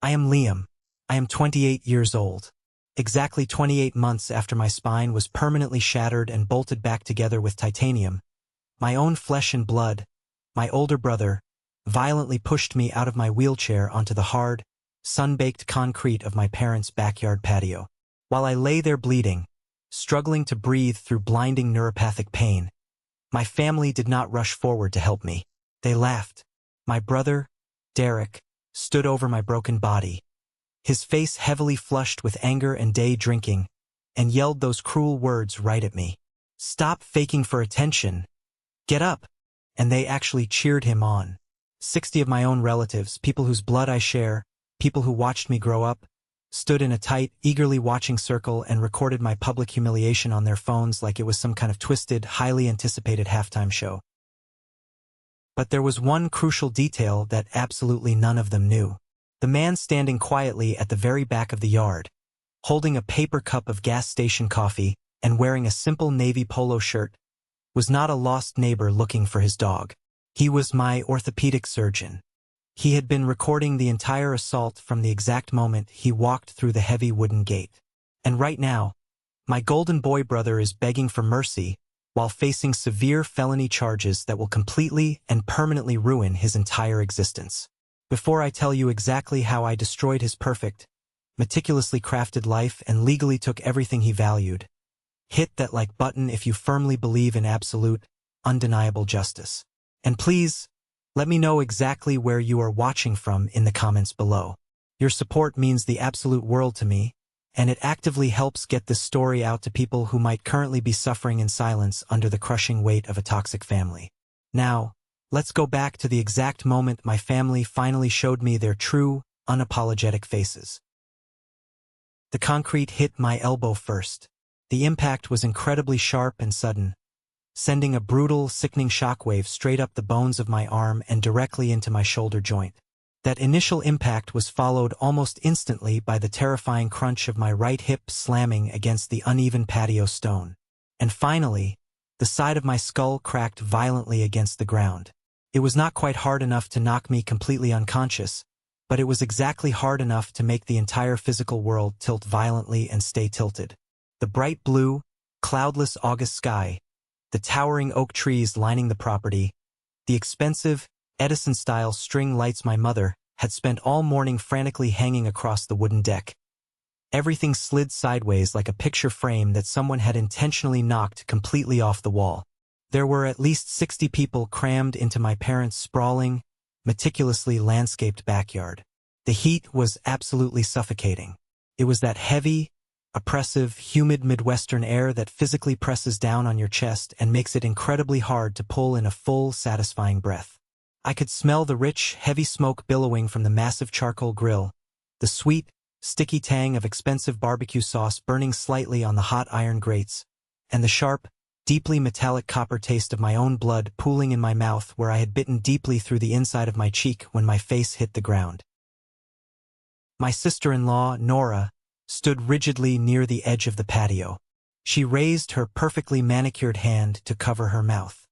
I am Liam. I am 28 years old. Exactly 28 months after my spine was permanently shattered and bolted back together with titanium, my own flesh and blood, my older brother, violently pushed me out of my wheelchair onto the hard, sun-baked concrete of my parents' backyard patio. While I lay there bleeding, struggling to breathe through blinding neuropathic pain, my family did not rush forward to help me. They laughed. My brother, Derek, stood over my broken body, his face heavily flushed with anger and day drinking, and yelled those cruel words right at me. "Stop faking for attention. Get up." And they actually cheered him on. 60 of my own relatives, people whose blood I share, people who watched me grow up, stood in a tight, eagerly watching circle and recorded my public humiliation on their phones like it was some kind of twisted, highly anticipated halftime show. But there was one crucial detail that absolutely none of them knew. The man standing quietly at the very back of the yard, holding a paper cup of gas station coffee and wearing a simple navy polo shirt, was not a lost neighbor looking for his dog. He was my orthopedic surgeon. He had been recording the entire assault from the exact moment he walked through the heavy wooden gate. And right now, my golden boy brother is begging for mercy while facing severe felony charges that will completely and permanently ruin his entire existence. Before I tell you exactly how I destroyed his perfect, meticulously crafted life and legally took everything he valued, hit that like button if you firmly believe in absolute, undeniable justice. And please, let me know exactly where you are watching from in the comments below. Your support means the absolute world to me, and it actively helps get this story out to people who might currently be suffering in silence under the crushing weight of a toxic family. Now, let's go back to the exact moment my family finally showed me their true, unapologetic faces. The concrete hit my elbow first. The impact was incredibly sharp and sudden, sending a brutal, sickening shockwave straight up the bones of my arm and directly into my shoulder joint. That initial impact was followed almost instantly by the terrifying crunch of my right hip slamming against the uneven patio stone. And finally, the side of my skull cracked violently against the ground. It was not quite hard enough to knock me completely unconscious, but it was exactly hard enough to make the entire physical world tilt violently and stay tilted. The bright blue, cloudless August sky, the towering oak trees lining the property, the expensive, Edison-style string lights my mother had spent all morning frantically hanging across the wooden deck. Everything slid sideways like a picture frame that someone had intentionally knocked completely off the wall. There were at least 60 people crammed into my parents' sprawling, meticulously landscaped backyard. The heat was absolutely suffocating. It was that heavy, oppressive, humid Midwestern air that physically presses down on your chest and makes it incredibly hard to pull in a full, satisfying breath. I could smell the rich, heavy smoke billowing from the massive charcoal grill, the sweet, sticky tang of expensive barbecue sauce burning slightly on the hot iron grates, and the sharp, deeply metallic copper taste of my own blood pooling in my mouth where I had bitten deeply through the inside of my cheek when my face hit the ground. My sister-in-law, Nora, stood rigidly near the edge of the patio. She raised her perfectly manicured hand to cover her mouth.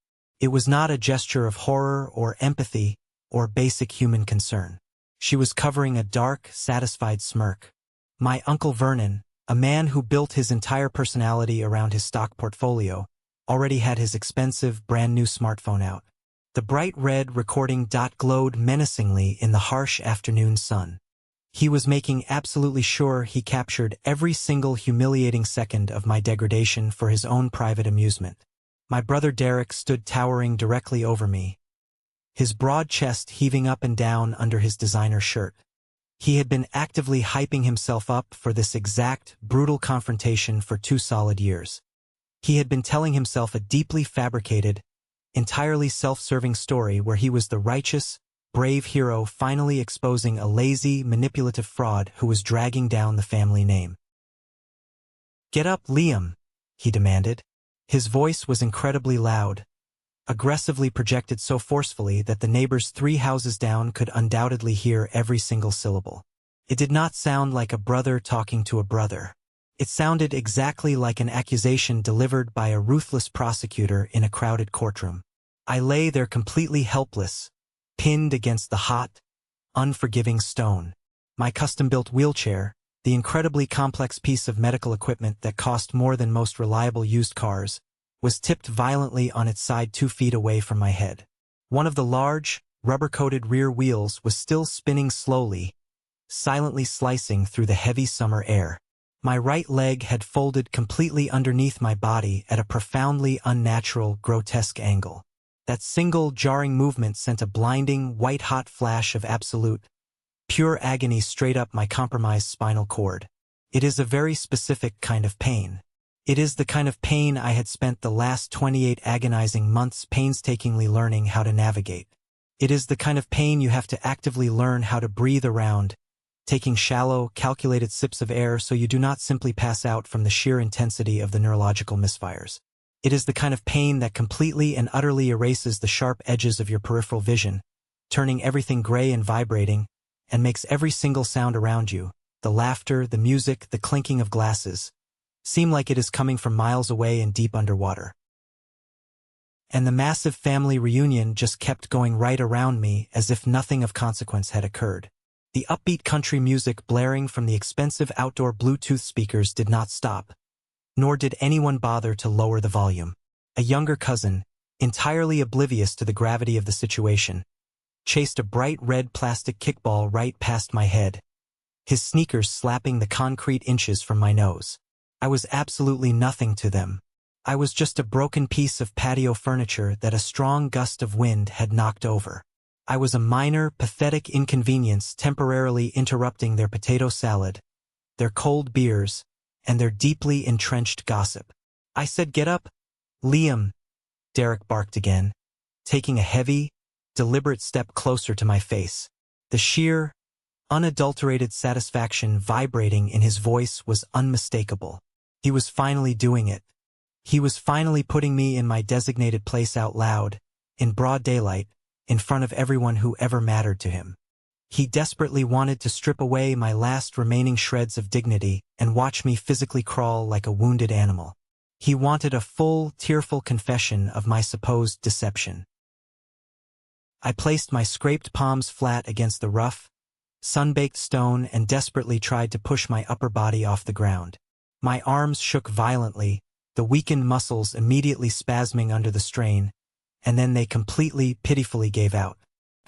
It was not a gesture of horror or empathy or basic human concern. She was covering a dark, satisfied smirk. My Uncle Vernon, a man who built his entire personality around his stock portfolio, already had his expensive, brand-new smartphone out. The bright red recording dot glowed menacingly in the harsh afternoon sun. He was making absolutely sure he captured every single humiliating second of my degradation for his own private amusement. My brother Derek stood towering directly over me, his broad chest heaving up and down under his designer shirt. He had been actively hyping himself up for this exact, brutal confrontation for 2 solid years. He had been telling himself a deeply fabricated, entirely self-serving story where he was the righteous, brave hero finally exposing a lazy, manipulative fraud who was dragging down the family name. "Get up, Liam," he demanded. His voice was incredibly loud, aggressively projected so forcefully that the neighbors 3 houses down could undoubtedly hear every single syllable. It did not sound like a brother talking to a brother. It sounded exactly like an accusation delivered by a ruthless prosecutor in a crowded courtroom. I lay there completely helpless, pinned against the hot, unforgiving stone. My custom-built wheelchair, the incredibly complex piece of medical equipment that cost more than most reliable used cars, was tipped violently on its side 2 feet away from my head. One of the large, rubber-coated rear wheels was still spinning slowly, silently slicing through the heavy summer air. My right leg had folded completely underneath my body at a profoundly unnatural, grotesque angle. That single, jarring movement sent a blinding, white-hot flash of absolute, pure agony straight up my compromised spinal cord. It is a very specific kind of pain. It is the kind of pain I had spent the last 28 agonizing months painstakingly learning how to navigate. It is the kind of pain you have to actively learn how to breathe around, taking shallow, calculated sips of air so you do not simply pass out from the sheer intensity of the neurological misfires. It is the kind of pain that completely and utterly erases the sharp edges of your peripheral vision, turning everything gray and vibrating, and makes every single sound around you, the laughter, the music, the clinking of glasses, seem like it is coming from miles away and deep underwater. And the massive family reunion just kept going right around me as if nothing of consequence had occurred. The upbeat country music blaring from the expensive outdoor Bluetooth speakers did not stop, nor did anyone bother to lower the volume. A younger cousin, entirely oblivious to the gravity of the situation, chased a bright red plastic kickball right past my head, his sneakers slapping the concrete inches from my nose. I was absolutely nothing to them. I was just a broken piece of patio furniture that a strong gust of wind had knocked over. I was a minor, pathetic inconvenience temporarily interrupting their potato salad, their cold beers, and their deeply entrenched gossip. I said, "Get up, Liam," Derek barked again, taking a heavy, deliberate step closer to my face. The sheer, unadulterated satisfaction vibrating in his voice was unmistakable. He was finally doing it. He was finally putting me in my designated place out loud, in broad daylight, in front of everyone who ever mattered to him. He desperately wanted to strip away my last remaining shreds of dignity and watch me physically crawl like a wounded animal. He wanted a full, tearful confession of my supposed deception. I placed my scraped palms flat against the rough, sun-baked stone and desperately tried to push my upper body off the ground. My arms shook violently, the weakened muscles immediately spasming under the strain, and then they completely, pitifully gave out.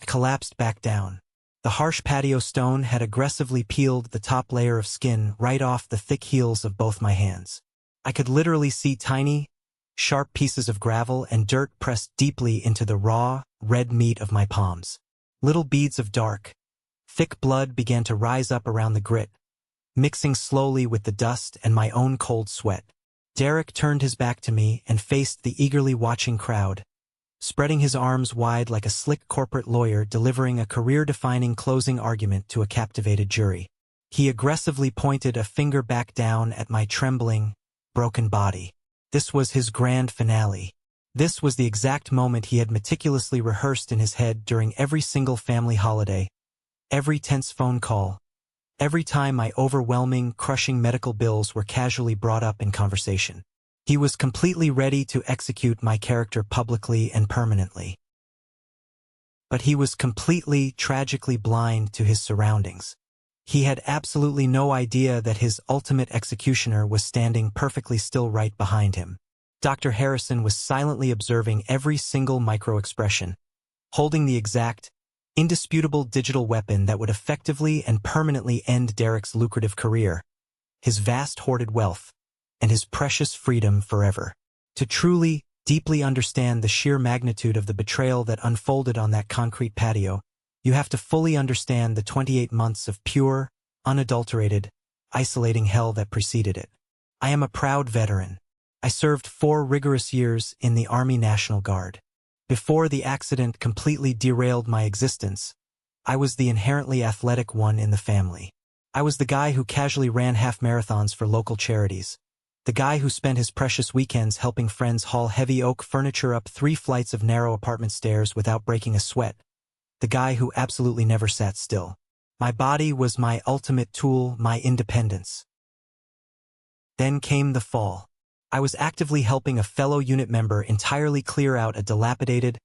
I collapsed back down. The harsh patio stone had aggressively peeled the top layer of skin right off the thick heels of both my hands. I could literally see tiny, sharp pieces of gravel and dirt pressed deeply into the raw, red meat of my palms. Little beads of dark, thick blood began to rise up around the grit, mixing slowly with the dust and my own cold sweat. Derek turned his back to me and faced the eagerly watching crowd, spreading his arms wide like a slick corporate lawyer delivering a career-defining closing argument to a captivated jury. He aggressively pointed a finger back down at my trembling, broken body. This was his grand finale. This was the exact moment he had meticulously rehearsed in his head during every single family holiday, every tense phone call, every time my overwhelming, crushing medical bills were casually brought up in conversation. He was completely ready to execute my character publicly and permanently. But he was completely, tragically blind to his surroundings. He had absolutely no idea that his ultimate executioner was standing perfectly still right behind him. Dr. Harrison was silently observing every single micro-expression, holding the exact, indisputable digital weapon that would effectively and permanently end Derek's lucrative career, his vast hoarded wealth, and his precious freedom forever. To truly, deeply understand the sheer magnitude of the betrayal that unfolded on that concrete patio, you have to fully understand the 28 months of pure, unadulterated, isolating hell that preceded it. I am a proud veteran. I served 4 rigorous years in the Army National Guard. Before the accident completely derailed my existence, I was the inherently athletic one in the family. I was the guy who casually ran half marathons for local charities, the guy who spent his precious weekends helping friends haul heavy oak furniture up 3 flights of narrow apartment stairs without breaking a sweat, the guy who absolutely never sat still. My body was my ultimate tool, my independence. Then came the fall. I was actively helping a fellow unit member entirely clear out a dilapidated,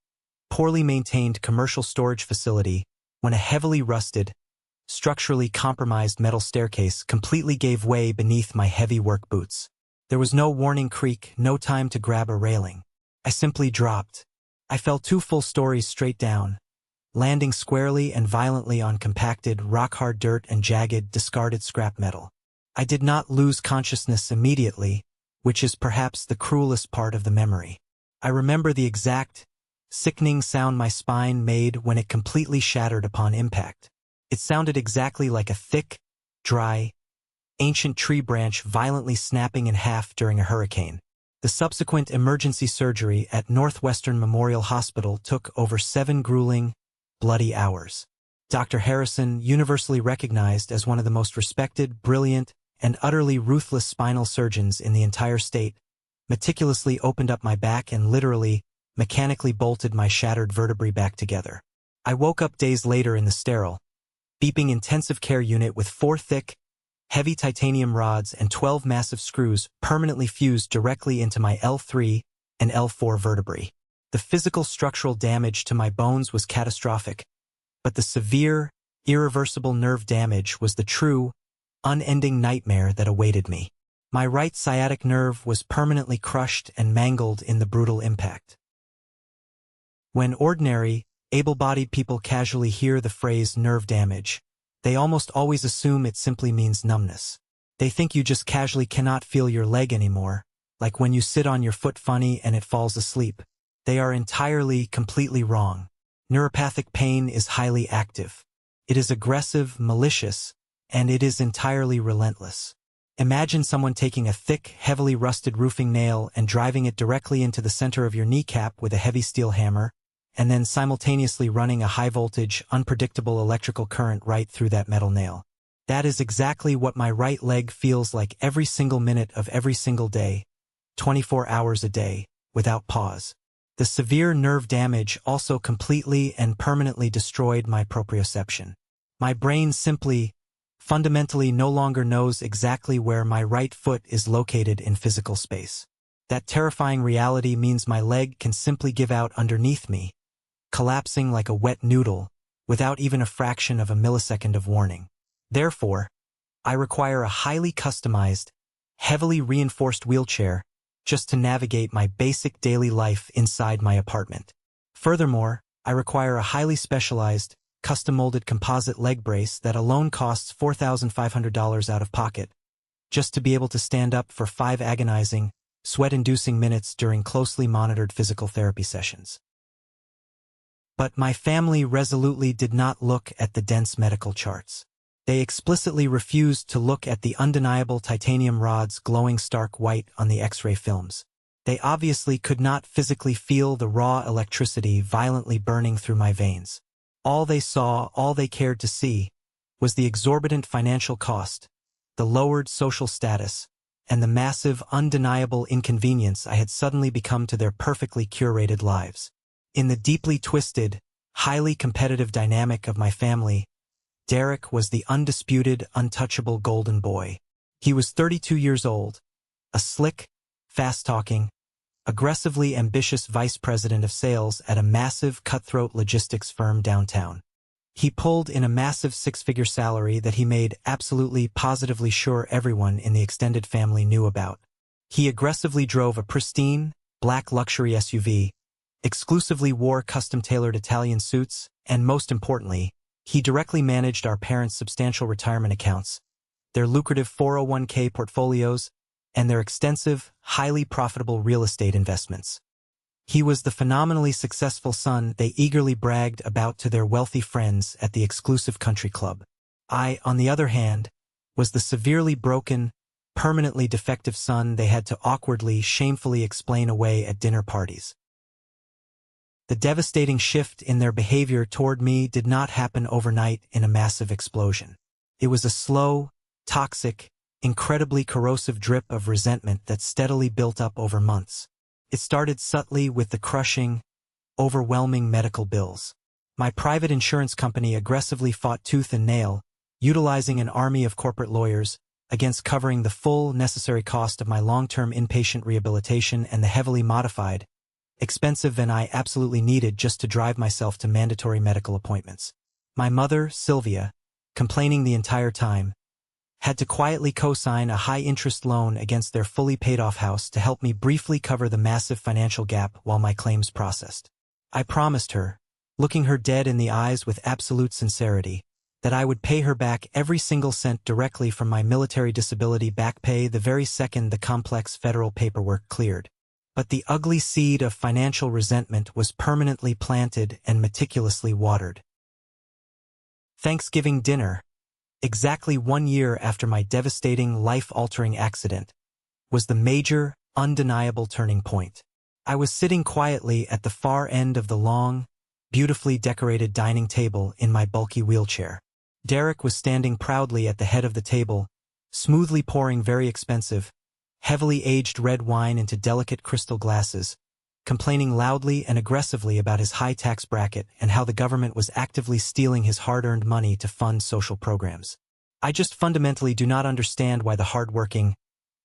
poorly maintained commercial storage facility when a heavily rusted, structurally compromised metal staircase completely gave way beneath my heavy work boots. There was no warning creak, no time to grab a railing. I simply dropped. I fell 2 full stories straight down, landing squarely and violently on compacted, rock-hard dirt and jagged, discarded scrap metal. I did not lose consciousness immediately, which is perhaps the cruelest part of the memory. I remember the exact, sickening sound my spine made when it completely shattered upon impact. It sounded exactly like a thick, dry, ancient tree branch violently snapping in half during a hurricane. The subsequent emergency surgery at Northwestern Memorial Hospital took over 7 grueling, bloody hours. Dr. Harrison, universally recognized as one of the most respected, brilliant, and utterly ruthless spinal surgeons in the entire state, meticulously opened up my back and literally, mechanically bolted my shattered vertebrae back together. I woke up days later in the sterile, beeping intensive care unit with 4 thick, heavy titanium rods and 12 massive screws permanently fused directly into my L3 and L4 vertebrae. The physical structural damage to my bones was catastrophic, but the severe, irreversible nerve damage was the true, unending nightmare that awaited me. My right sciatic nerve was permanently crushed and mangled in the brutal impact. When ordinary, able-bodied people casually hear the phrase nerve damage, they almost always assume it simply means numbness. They think you just casually cannot feel your leg anymore, like when you sit on your foot funny and it falls asleep. They are entirely, completely wrong. Neuropathic pain is highly active. It is aggressive, malicious, and it is entirely relentless. Imagine someone taking a thick, heavily rusted roofing nail and driving it directly into the center of your kneecap with a heavy steel hammer, and then simultaneously running a high-voltage, unpredictable electrical current right through that metal nail. That is exactly what my right leg feels like every single minute of every single day, 24 hours a day, without pause. The severe nerve damage also completely and permanently destroyed my proprioception. My brain simply, fundamentally no longer knows exactly where my right foot is located in physical space. That terrifying reality means my leg can simply give out underneath me, collapsing like a wet noodle, without even a fraction of a millisecond of warning. Therefore, I require a highly customized, heavily reinforced wheelchair just to navigate my basic daily life inside my apartment. Furthermore, I require a highly specialized, custom-molded composite leg brace that alone costs $4,500 out of pocket, just to be able to stand up for 5 agonizing, sweat-inducing minutes during closely monitored physical therapy sessions. But my family resolutely did not look at the dense medical charts. They explicitly refused to look at the undeniable titanium rods glowing stark white on the X-ray films. They obviously could not physically feel the raw electricity violently burning through my veins. All they saw, all they cared to see, was the exorbitant financial cost, the lowered social status, and the massive, undeniable inconvenience I had suddenly become to their perfectly curated lives. In the deeply twisted, highly competitive dynamic of my family, Derek was the undisputed, untouchable golden boy. He was 32 years old, a slick, fast-talking, aggressively ambitious vice president of sales at a massive cutthroat logistics firm downtown. He pulled in a massive 6-figure salary that he made absolutely positively sure everyone in the extended family knew about. He aggressively drove a pristine, black luxury SUV, exclusively wore custom-tailored Italian suits, and most importantly, he directly managed our parents' substantial retirement accounts, their lucrative 401k portfolios, and their extensive, highly profitable real estate investments. He was the phenomenally successful son they eagerly bragged about to their wealthy friends at the exclusive country club. I, on the other hand, was the severely broken, permanently defective son they had to awkwardly, shamefully explain away at dinner parties. The devastating shift in their behavior toward me did not happen overnight in a massive explosion. It was a slow, toxic, incredibly corrosive drip of resentment that steadily built up over months. It started subtly with the crushing, overwhelming medical bills. My private insurance company aggressively fought tooth and nail, utilizing an army of corporate lawyers, against covering the full, necessary cost of my long-term inpatient rehabilitation and the heavily modified, expensive van I absolutely needed just to drive myself to mandatory medical appointments. My mother, Sylvia, complaining the entire time, had to quietly co-sign a high-interest loan against their fully paid-off house to help me briefly cover the massive financial gap while my claims processed. I promised her, looking her dead in the eyes with absolute sincerity, that I would pay her back every single cent directly from my military disability back pay the very second the complex federal paperwork cleared. But the ugly seed of financial resentment was permanently planted and meticulously watered. Thanksgiving dinner, exactly 1 year after my devastating, life-altering accident, was the major, undeniable turning point. I was sitting quietly at the far end of the long, beautifully decorated dining table in my bulky wheelchair. Derek was standing proudly at the head of the table, smoothly pouring very expensive, heavily aged red wine into delicate crystal glasses, complaining loudly and aggressively about his high tax bracket and how the government was actively stealing his hard-earned money to fund social programs. I just fundamentally do not understand why the hard-working,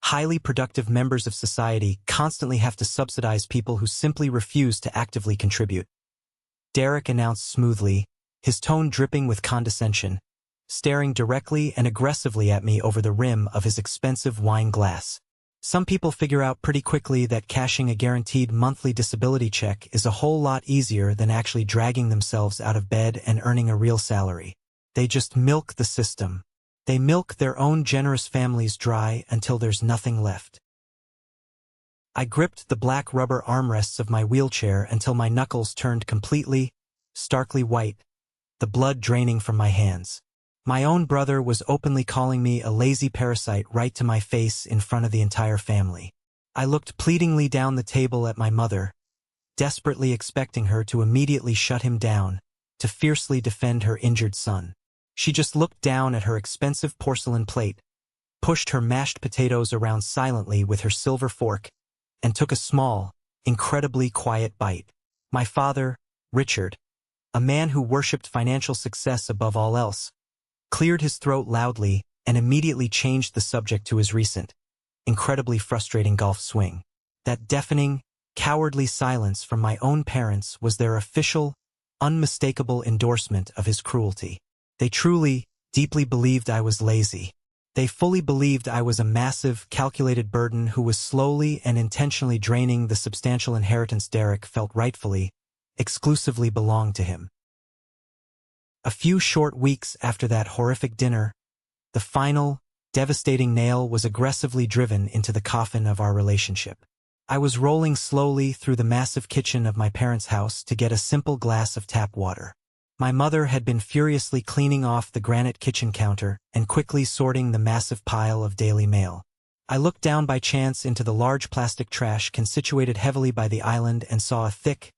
highly productive members of society constantly have to subsidize people who simply refuse to actively contribute. Derek announced smoothly, his tone dripping with condescension, staring directly and aggressively at me over the rim of his expensive wine glass. Some people figure out pretty quickly that cashing a guaranteed monthly disability check is a whole lot easier than actually dragging themselves out of bed and earning a real salary. They just milk the system. They milk their own generous families dry until there's nothing left. I gripped the black rubber armrests of my wheelchair until my knuckles turned completely, starkly white, the blood draining from my hands. My own brother was openly calling me a lazy parasite right to my face in front of the entire family. I looked pleadingly down the table at my mother, desperately expecting her to immediately shut him down, to fiercely defend her injured son. She just looked down at her expensive porcelain plate, pushed her mashed potatoes around silently with her silver fork, and took a small, incredibly quiet bite. My father, Richard, a man who worshipped financial success above all else, cleared his throat loudly and immediately changed the subject to his recent, incredibly frustrating golf swing. That deafening, cowardly silence from my own parents was their official, unmistakable endorsement of his cruelty. They truly, deeply believed I was lazy. They fully believed I was a massive, calculated burden who was slowly and intentionally draining the substantial inheritance Derek felt rightfully, exclusively belonged to him. A few short weeks after that horrific dinner, the final, devastating nail was aggressively driven into the coffin of our relationship. I was rolling slowly through the massive kitchen of my parents' house to get a simple glass of tap water. My mother had been furiously cleaning off the granite kitchen counter and quickly sorting the massive pile of Daily Mail. I looked down by chance into the large plastic trash situated heavily by the island and saw a thick,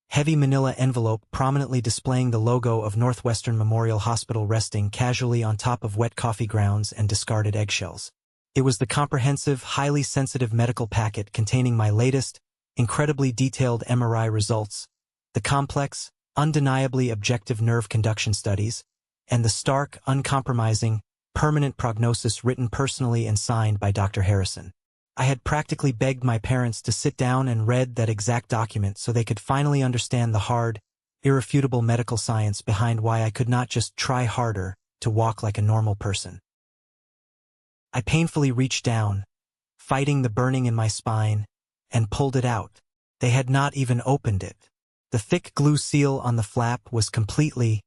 heavy manila envelope prominently displaying the logo of Northwestern Memorial Hospital resting casually on top of wet coffee grounds and discarded eggshells. It was the comprehensive, highly sensitive medical packet containing my latest, incredibly detailed MRI results, the complex, undeniably objective nerve conduction studies, and the stark, uncompromising, permanent prognosis written personally and signed by Dr. Harrison. I had practically begged my parents to sit down and read that exact document so they could finally understand the hard, irrefutable medical science behind why I could not just try harder to walk like a normal person. I painfully reached down, fighting the burning in my spine, and pulled it out. They had not even opened it. The thick glue seal on the flap was completely,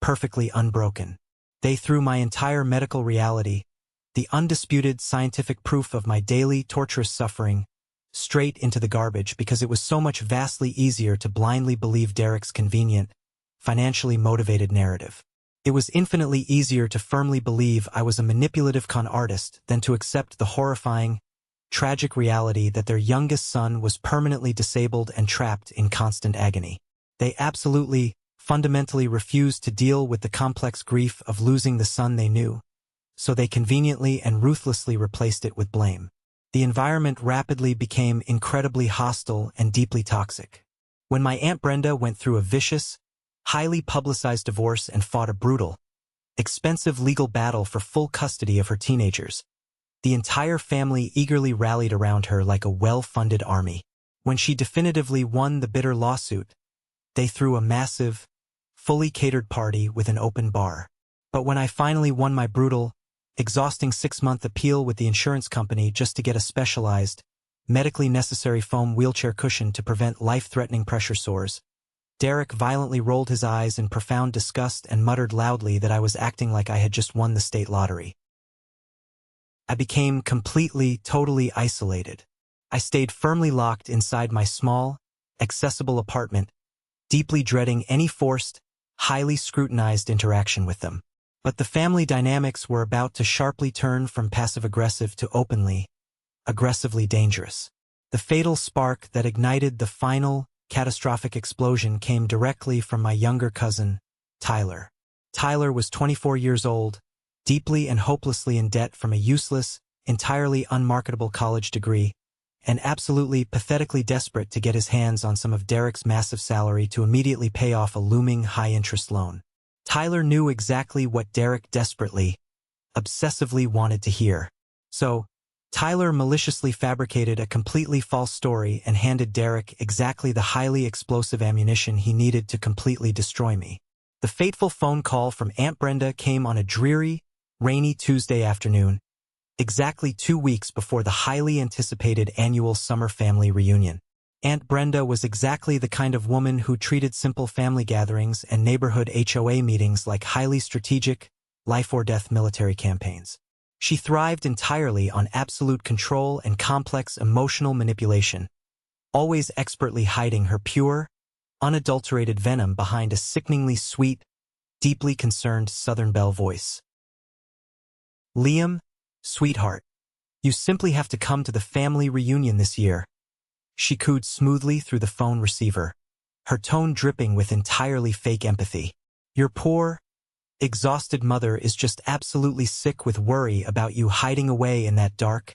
perfectly unbroken. They threw my entire medical reality, the undisputed scientific proof of my daily torturous suffering, straight into the garbage because it was so much vastly easier to blindly believe Derek's convenient, financially motivated narrative. It was infinitely easier to firmly believe I was a manipulative con artist than to accept the horrifying, tragic reality that their youngest son was permanently disabled and trapped in constant agony. They absolutely, fundamentally refused to deal with the complex grief of losing the son they knew, so they conveniently and ruthlessly replaced it with blame. The environment rapidly became incredibly hostile and deeply toxic. When my Aunt Brenda went through a vicious, highly publicized divorce and fought a brutal, expensive legal battle for full custody of her teenagers, the entire family eagerly rallied around her like a well-funded army. When she definitively won the bitter lawsuit, they threw a massive, fully catered party with an open bar. But when I finally won my brutal, exhausting 6-month appeal with the insurance company just to get a specialized, medically necessary foam wheelchair cushion to prevent life-threatening pressure sores, Derek violently rolled his eyes in profound disgust and muttered loudly that I was acting like I had just won the state lottery. I became completely, totally isolated. I stayed firmly locked inside my small, accessible apartment, deeply dreading any forced, highly scrutinized interaction with them. But the family dynamics were about to sharply turn from passive-aggressive to openly, aggressively dangerous. The fatal spark that ignited the final, catastrophic explosion came directly from my younger cousin, Tyler. Tyler was 24 years old, deeply and hopelessly in debt from a useless, entirely unmarketable college degree, and absolutely pathetically desperate to get his hands on some of Derek's massive salary to immediately pay off a looming high-interest loan. Tyler knew exactly what Derek desperately, obsessively wanted to hear. So, Tyler maliciously fabricated a completely false story and handed Derek exactly the highly explosive ammunition he needed to completely destroy me. The fateful phone call from Aunt Brenda came on a dreary, rainy Tuesday afternoon, exactly 2 weeks before the highly anticipated annual summer family reunion. Aunt Brenda was exactly the kind of woman who treated simple family gatherings and neighborhood HOA meetings like highly strategic, life-or-death military campaigns. She thrived entirely on absolute control and complex emotional manipulation, always expertly hiding her pure, unadulterated venom behind a sickeningly sweet, deeply concerned Southern Belle voice. "Liam, sweetheart, you simply have to come to the family reunion this year," she cooed smoothly through the phone receiver, her tone dripping with entirely fake empathy. "Your poor, exhausted mother is just absolutely sick with worry about you hiding away in that dark,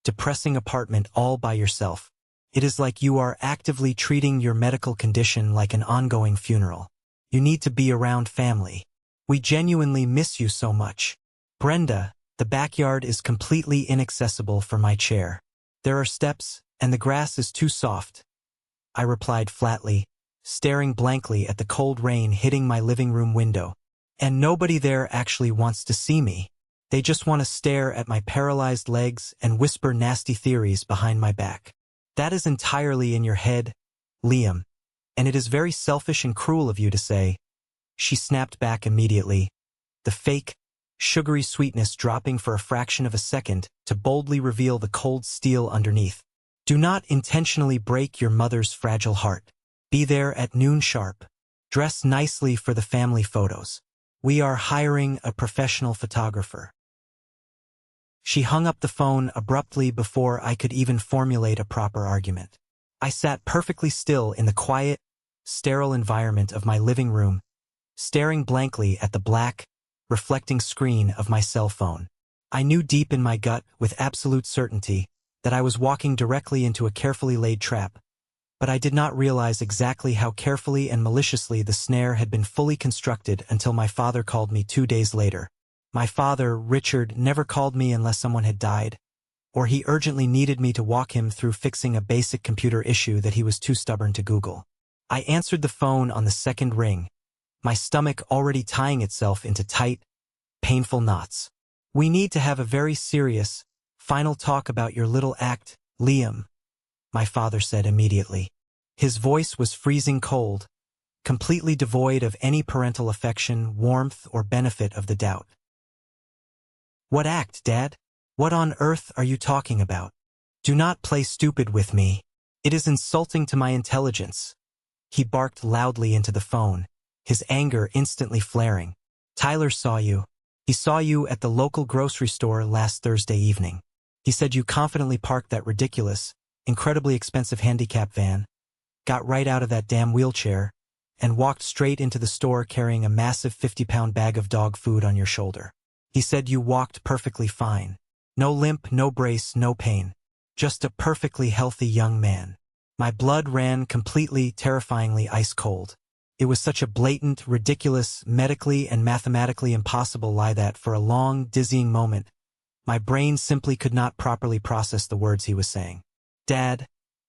depressing apartment all by yourself. It is like you are actively treating your medical condition like an ongoing funeral. You need to be around family. We genuinely miss you so much. Brenda, the backyard is completely inaccessible for my chair. There are steps, and the grass is too soft," I replied flatly, staring blankly at the cold rain hitting my living room window. "And nobody there actually wants to see me. They just want to stare at my paralyzed legs and whisper nasty theories behind my back. That is entirely in your head, Liam, and it is very selfish and cruel of you to say," she snapped back immediately, the fake, sugary sweetness dropping for a fraction of a second to boldly reveal the cold steel underneath. "Do not intentionally break your mother's fragile heart. Be there at noon sharp. Dress nicely for the family photos. We are hiring a professional photographer." She hung up the phone abruptly before I could even formulate a proper argument. I sat perfectly still in the quiet, sterile environment of my living room, staring blankly at the black, reflecting screen of my cell phone. I knew deep in my gut, with absolute certainty, that I was walking directly into a carefully laid trap, but I did not realize exactly how carefully and maliciously the snare had been fully constructed until my father called me 2 days later. My father, Richard, never called me unless someone had died, or he urgently needed me to walk him through fixing a basic computer issue that he was too stubborn to Google. I answered the phone on the second ring, my stomach already tying itself into tight, painful knots. "We need to have a very serious, final talk about your little act, Liam," my father said immediately. His voice was freezing cold, completely devoid of any parental affection, warmth, or benefit of the doubt. "What act, Dad? What on earth are you talking about? Do not play stupid with me. It is insulting to my intelligence," he barked loudly into the phone, his anger instantly flaring. "Tyler saw you. He saw you at the local grocery store last Thursday evening. He said you confidently parked that ridiculous, incredibly expensive handicap van, got right out of that damn wheelchair, and walked straight into the store carrying a massive 50-pound bag of dog food on your shoulder. He said you walked perfectly fine. No limp, no brace, no pain. Just a perfectly healthy young man." My blood ran completely, terrifyingly ice cold. It was such a blatant, ridiculous, medically and mathematically impossible lie that for a long, dizzying moment, my brain simply could not properly process the words he was saying. "Dad,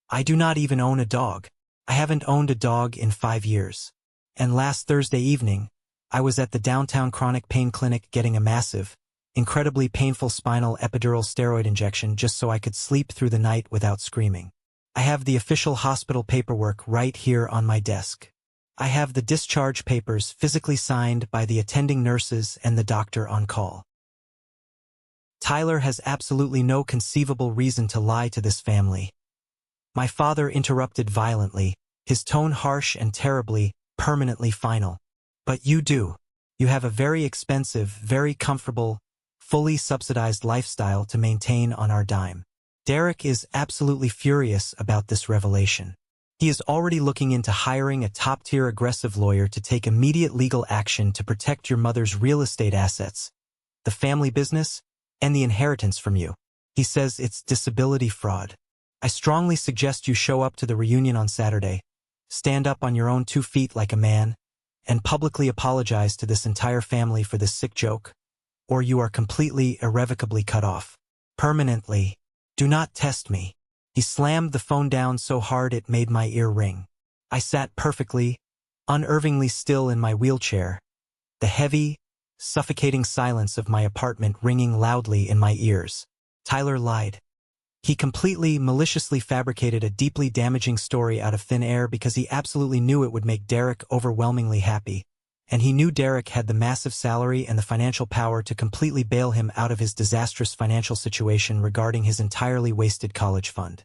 I do not even own a dog. I haven't owned a dog in 5 years. And last Thursday evening, I was at the downtown chronic pain clinic getting a massive, incredibly painful spinal epidural steroid injection just so I could sleep through the night without screaming. I have the official hospital paperwork right here on my desk. I have the discharge papers physically signed by the attending nurses and the doctor on call. Tyler has absolutely no conceivable reason to lie to this family. My father interrupted violently, his tone harsh and terribly, permanently final. But you do. You have a very expensive, very comfortable, fully subsidized lifestyle to maintain on our dime. Derek is absolutely furious about this revelation. He is already looking into hiring a top-tier aggressive lawyer to take immediate legal action to protect your mother's real estate assets, the family business, and the inheritance from you. He says it's disability fraud. I strongly suggest you show up to the reunion on Saturday, stand up on your own 2 feet like a man, and publicly apologize to this entire family for this sick joke, or you are completely, irrevocably cut off. Permanently. Do not test me. He slammed the phone down so hard it made my ear ring. I sat perfectly, unervingly still in my wheelchair, the heavy, suffocating silence of my apartment ringing loudly in my ears. Tyler lied. He completely, maliciously fabricated a deeply damaging story out of thin air because he absolutely knew it would make Derek overwhelmingly happy, and he knew Derek had the massive salary and the financial power to completely bail him out of his disastrous financial situation regarding his entirely wasted college fund.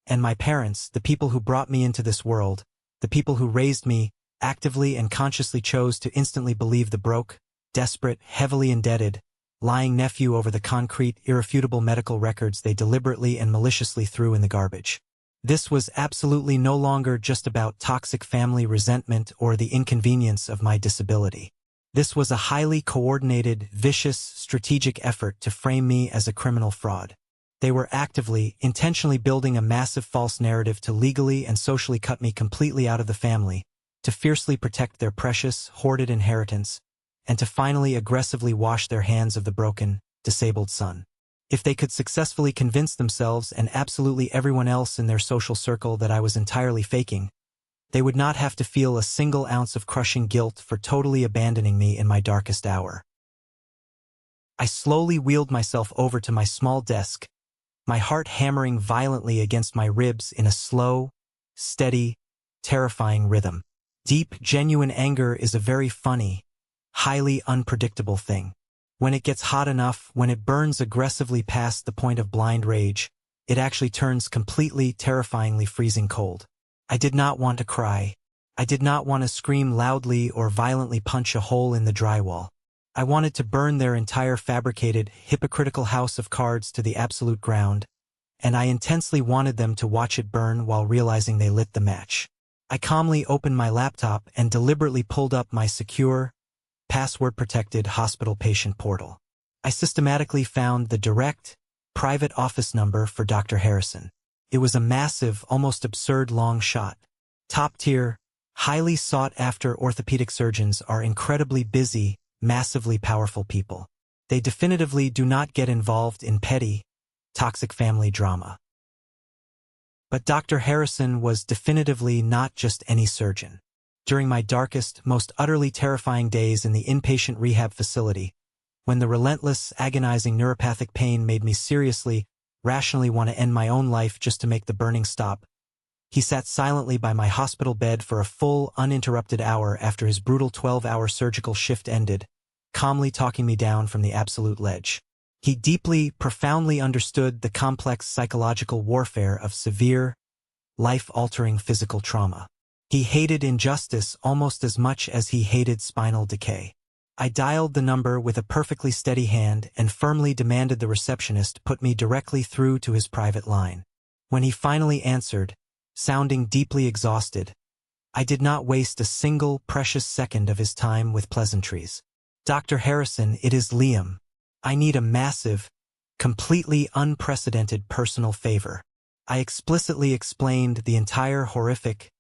And my parents, the people who brought me into this world, the people who raised me, actively and consciously chose to instantly believe the broke, desperate, heavily indebted, lying nephew over the concrete, irrefutable medical records they deliberately and maliciously threw in the garbage. This was absolutely no longer just about toxic family resentment or the inconvenience of my disability. This was a highly coordinated, vicious, strategic effort to frame me as a criminal fraud. They were actively, intentionally building a massive false narrative to legally and socially cut me completely out of the family, to fiercely protect their precious, hoarded inheritance, and to finally aggressively wash their hands of the broken, disabled son. If they could successfully convince themselves and absolutely everyone else in their social circle that I was entirely faking, they would not have to feel a single ounce of crushing guilt for totally abandoning me in my darkest hour. I slowly wheeled myself over to my small desk, my heart hammering violently against my ribs in a slow, steady, terrifying rhythm. Deep, genuine anger is a very funny, highly unpredictable thing. When it gets hot enough, when it burns aggressively past the point of blind rage, it actually turns completely, terrifyingly freezing cold. I did not want to cry. I did not want to scream loudly or violently punch a hole in the drywall. I wanted to burn their entire fabricated, hypocritical house of cards to the absolute ground, and I intensely wanted them to watch it burn while realizing they lit the match. I calmly opened my laptop and deliberately pulled up my secure, password-protected hospital patient portal. I systematically found the direct, private office number for Dr. Harrison. It was a massive, almost absurd long shot. Top-tier, highly sought-after orthopedic surgeons are incredibly busy, massively powerful people. They definitively do not get involved in petty, toxic family drama. But Dr. Harrison was definitively not just any surgeon. During my darkest, most utterly terrifying days in the inpatient rehab facility, when the relentless, agonizing neuropathic pain made me seriously, rationally want to end my own life just to make the burning stop, he sat silently by my hospital bed for a full, uninterrupted hour after his brutal 12-hour surgical shift ended, calmly talking me down from the absolute ledge. He deeply, profoundly understood the complex psychological warfare of severe, life-altering physical trauma. He hated injustice almost as much as he hated spinal decay. I dialed the number with a perfectly steady hand and firmly demanded the receptionist put me directly through to his private line. When he finally answered, sounding deeply exhausted, I did not waste a single precious second of his time with pleasantries. "Dr. Harrison, it is Liam. I need a massive, completely unprecedented personal favor." I explicitly explained the entire horrific,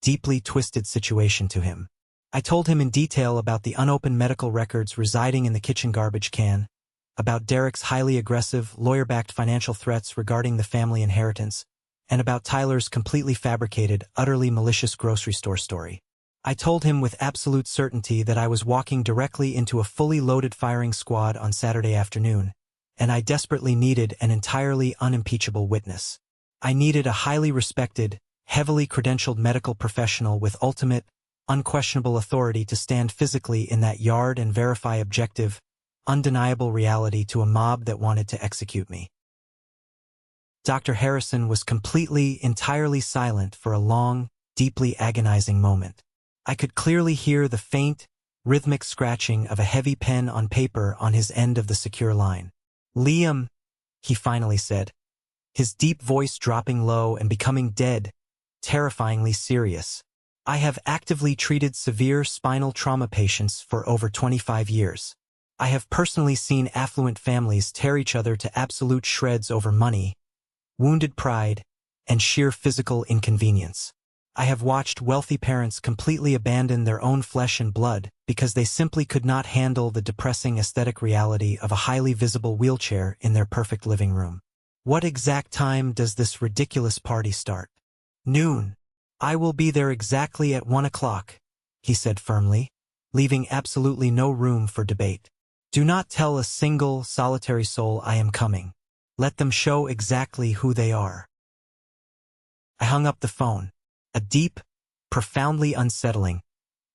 deeply twisted situation to him. I told him in detail about the unopened medical records residing in the kitchen garbage can, about Derek's highly aggressive, lawyer-backed financial threats regarding the family inheritance, and about Tyler's completely fabricated, utterly malicious grocery store story. I told him with absolute certainty that I was walking directly into a fully loaded firing squad on Saturday afternoon, and I desperately needed an entirely unimpeachable witness. I needed a highly respected, heavily credentialed medical professional with ultimate, unquestionable authority to stand physically in that yard and verify objective, undeniable reality to a mob that wanted to execute me. Dr. Harrison was entirely silent for a long, deeply agonizing moment. I could clearly hear the faint, rhythmic scratching of a heavy pen on paper on his end of the secure line. "Liam," he finally said, his deep voice dropping low and becoming dead, terrifyingly serious. "I have actively treated severe spinal trauma patients for over 25 years. I have personally seen affluent families tear each other to absolute shreds over money, wounded pride, and sheer physical inconvenience. I have watched wealthy parents completely abandon their own flesh and blood because they simply could not handle the depressing aesthetic reality of a highly visible wheelchair in their perfect living room. What exact time does this ridiculous party start?" "Noon. I will be there exactly at 1 o'clock, he said firmly, leaving absolutely no room for debate. "Do not tell a single, solitary soul I am coming. Let them show exactly who they are." I hung up the phone. A deep, profoundly unsettling,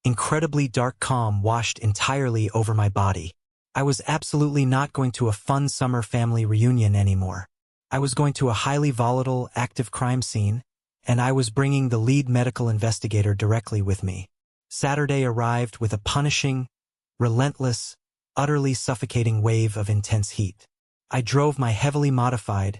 incredibly dark calm washed entirely over my body. I was absolutely not going to a fun summer family reunion anymore. I was going to a highly volatile, active crime scene, and I was bringing the lead medical investigator directly with me. Saturday arrived with a punishing, relentless, utterly suffocating wave of intense heat. I drove my heavily modified,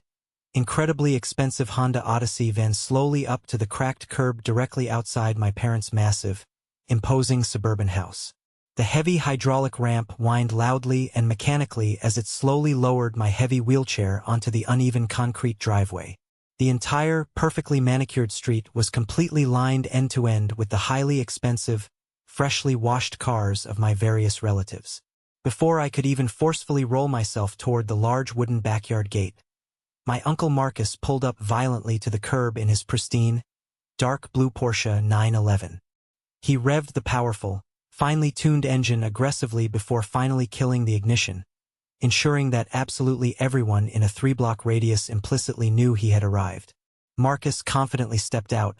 incredibly expensive Honda Odyssey van slowly up to the cracked curb directly outside my parents' massive, imposing suburban house. The heavy hydraulic ramp whined loudly and mechanically as it slowly lowered my heavy wheelchair onto the uneven concrete driveway. The entire, perfectly manicured street was completely lined end-to-end with the highly expensive, freshly washed cars of my various relatives. Before I could even forcefully roll myself toward the large wooden backyard gate, my Uncle Marcus pulled up violently to the curb in his pristine, dark blue Porsche 911. He revved the powerful, finely tuned engine aggressively before finally killing the ignition, ensuring that absolutely everyone in a 3-block radius implicitly knew he had arrived. Marcus confidently stepped out,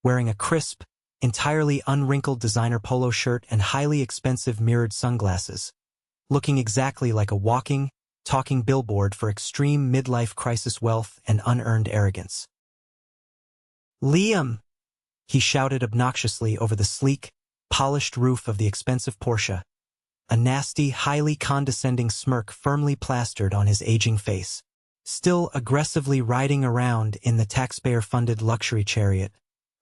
wearing a crisp, entirely unwrinkled designer polo shirt and highly expensive mirrored sunglasses, looking exactly like a walking, talking billboard for extreme midlife crisis wealth and unearned arrogance. "Liam!" he shouted obnoxiously over the sleek, polished roof of the expensive Porsche, a nasty, highly condescending smirk firmly plastered on his aging face. "Still aggressively riding around in the taxpayer-funded luxury chariot,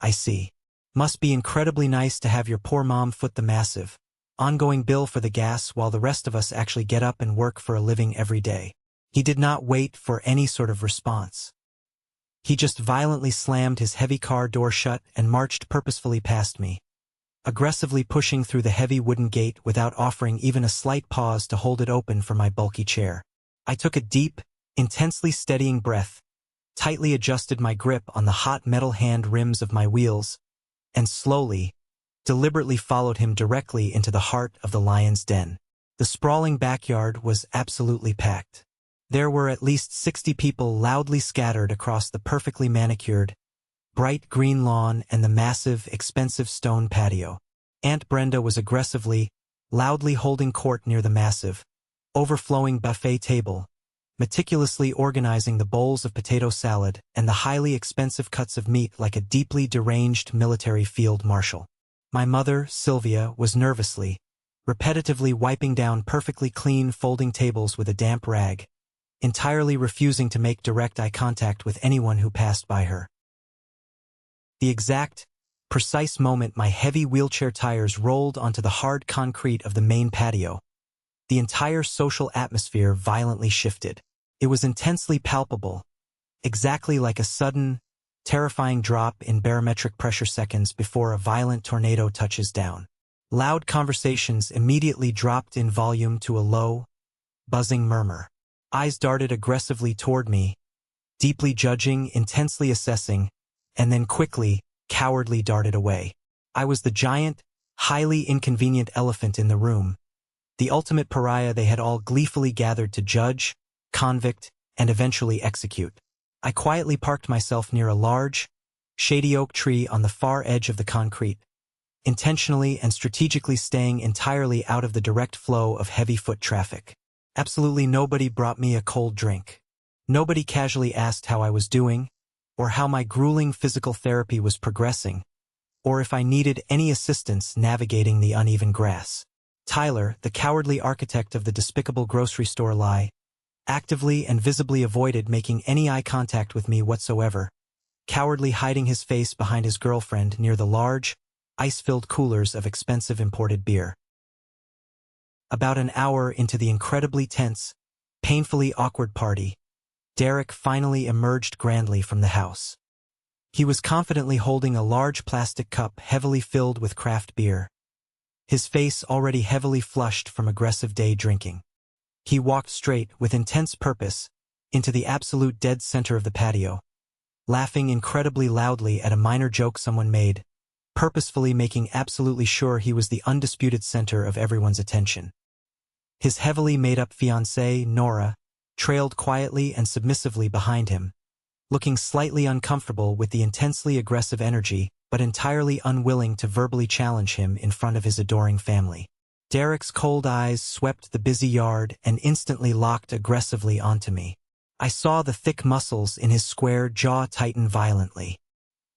I see. Must be incredibly nice to have your poor mom foot the massive, ongoing bill for the gas while the rest of us actually get up and work for a living every day." He did not wait for any sort of response. He just violently slammed his heavy car door shut and marched purposefully past me, aggressively pushing through the heavy wooden gate without offering even a slight pause to hold it open for my bulky chair. I took a deep, intensely steadying breath, tightly adjusted my grip on the hot metal hand rims of my wheels, and slowly, deliberately followed him directly into the heart of the lion's den. The sprawling backyard was absolutely packed. There were at least 60 people loudly scattered across the perfectly manicured, bright green lawn and the massive, expensive stone patio. Aunt Brenda was aggressively, loudly holding court near the massive, overflowing buffet table, meticulously organizing the bowls of potato salad and the highly expensive cuts of meat like a deeply deranged military field marshal. My mother, Sylvia, was nervously, repetitively wiping down perfectly clean folding tables with a damp rag, entirely refusing to make direct eye contact with anyone who passed by her. The exact, precise moment my heavy wheelchair tires rolled onto the hard concrete of the main patio, the entire social atmosphere violently shifted. It was intensely palpable, exactly like a sudden, terrifying drop in barometric pressure seconds before a violent tornado touches down. Loud conversations immediately dropped in volume to a low, buzzing murmur. Eyes darted aggressively toward me, deeply judging, intensely assessing, and then quickly, cowardly darted away. I was the giant, highly inconvenient elephant in the room, the ultimate pariah they had all gleefully gathered to judge, convict, and eventually execute. I quietly parked myself near a large, shady oak tree on the far edge of the concrete, intentionally and strategically staying entirely out of the direct flow of heavy foot traffic. Absolutely nobody brought me a cold drink. Nobody casually asked how I was doing, or how my grueling physical therapy was progressing, or if I needed any assistance navigating the uneven grass. Tyler, the cowardly architect of the despicable grocery store lie, actively and visibly avoided making any eye contact with me whatsoever, cowardly hiding his face behind his girlfriend near the large, ice-filled coolers of expensive imported beer. About an hour into the incredibly tense, painfully awkward party, Derek finally emerged grandly from the house. He was confidently holding a large plastic cup heavily filled with craft beer, his face already heavily flushed from aggressive day drinking. He walked straight, with intense purpose, into the absolute dead center of the patio, laughing incredibly loudly at a minor joke someone made, purposefully making absolutely sure he was the undisputed center of everyone's attention. His heavily made-up fiancée, Nora, trailed quietly and submissively behind him, looking slightly uncomfortable with the intensely aggressive energy, but entirely unwilling to verbally challenge him in front of his adoring family. Derek's cold eyes swept the busy yard and instantly locked aggressively onto me. I saw the thick muscles in his square jaw tighten violently.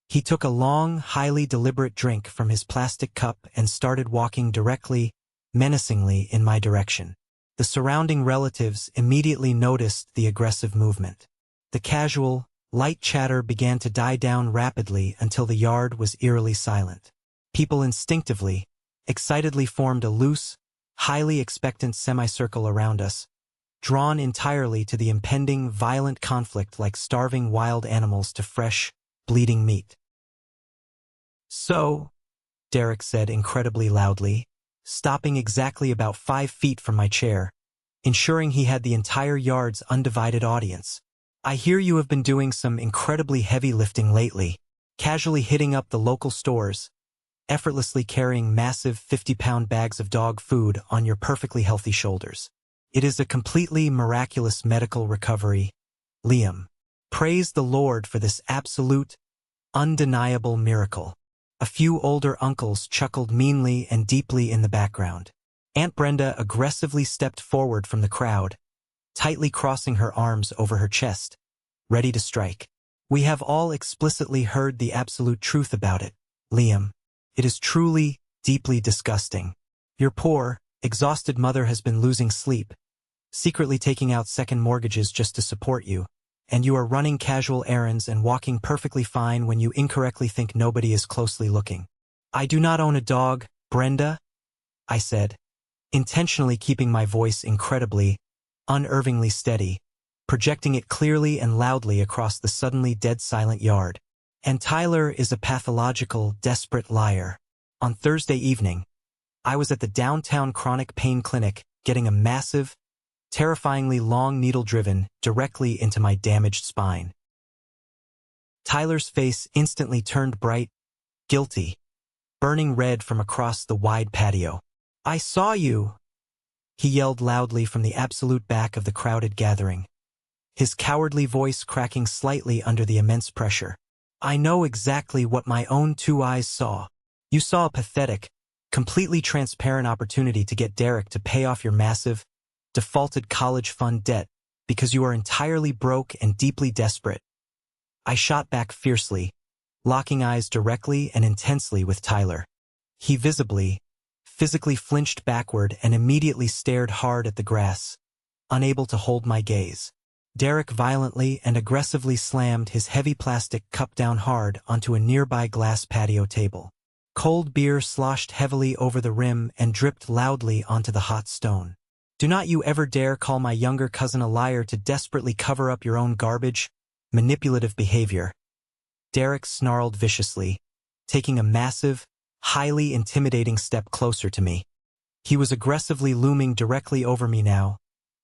He took a long, highly deliberate drink from his plastic cup and started walking directly, menacingly in my direction. The surrounding relatives immediately noticed the aggressive movement. The casual, light chatter began to die down rapidly until the yard was eerily silent. People instinctively, excitedly formed a loose, highly expectant semicircle around us, drawn entirely to the impending violent conflict like starving wild animals to fresh, bleeding meat. "So," Derek said incredibly loudly, stopping exactly about 5 feet from my chair, ensuring he had the entire yard's undivided audience. "I hear you have been doing some incredibly heavy lifting lately, casually hitting up the local stores, effortlessly carrying massive 50-pound bags of dog food on your perfectly healthy shoulders. It is a completely miraculous medical recovery, Liam. Praise the Lord for this absolute, undeniable miracle." A few older uncles chuckled meanly and deeply in the background. Aunt Brenda aggressively stepped forward from the crowd, tightly crossing her arms over her chest, ready to strike. "We have all explicitly heard the absolute truth about it, Liam. It is truly, deeply disgusting. Your poor, exhausted mother has been losing sleep, secretly taking out second mortgages just to support you, and you are running casual errands and walking perfectly fine when you incorrectly think nobody is closely looking." "I do not own a dog, Brenda," I said, intentionally keeping my voice incredibly, unnervingly steady, projecting it clearly and loudly across the suddenly dead silent yard. "And Tyler is a pathological, desperate liar. On Thursday evening, I was at the downtown chronic pain clinic getting a massive, terrifyingly long needle driven directly into my damaged spine." Tyler's face instantly turned bright, guilty, burning red from across the wide patio. "I saw you," he yelled loudly from the absolute back of the crowded gathering, his cowardly voice cracking slightly under the immense pressure. "I know exactly what my own 2 eyes saw. You saw a pathetic, completely transparent opportunity to get Derek to pay off your massive, defaulted college fund debt because you are entirely broke and deeply desperate." I shot back fiercely, locking eyes directly and intensely with Tyler. He visibly, physically flinched backward and immediately stared hard at the grass, unable to hold my gaze. Derek violently and aggressively slammed his heavy plastic cup down hard onto a nearby glass patio table. Cold beer sloshed heavily over the rim and dripped loudly onto the hot stone. "Do not you ever dare call my younger cousin a liar to desperately cover up your own garbage, manipulative behavior," Derek snarled viciously, taking a massive, highly intimidating step closer to me. He was aggressively looming directly over me now,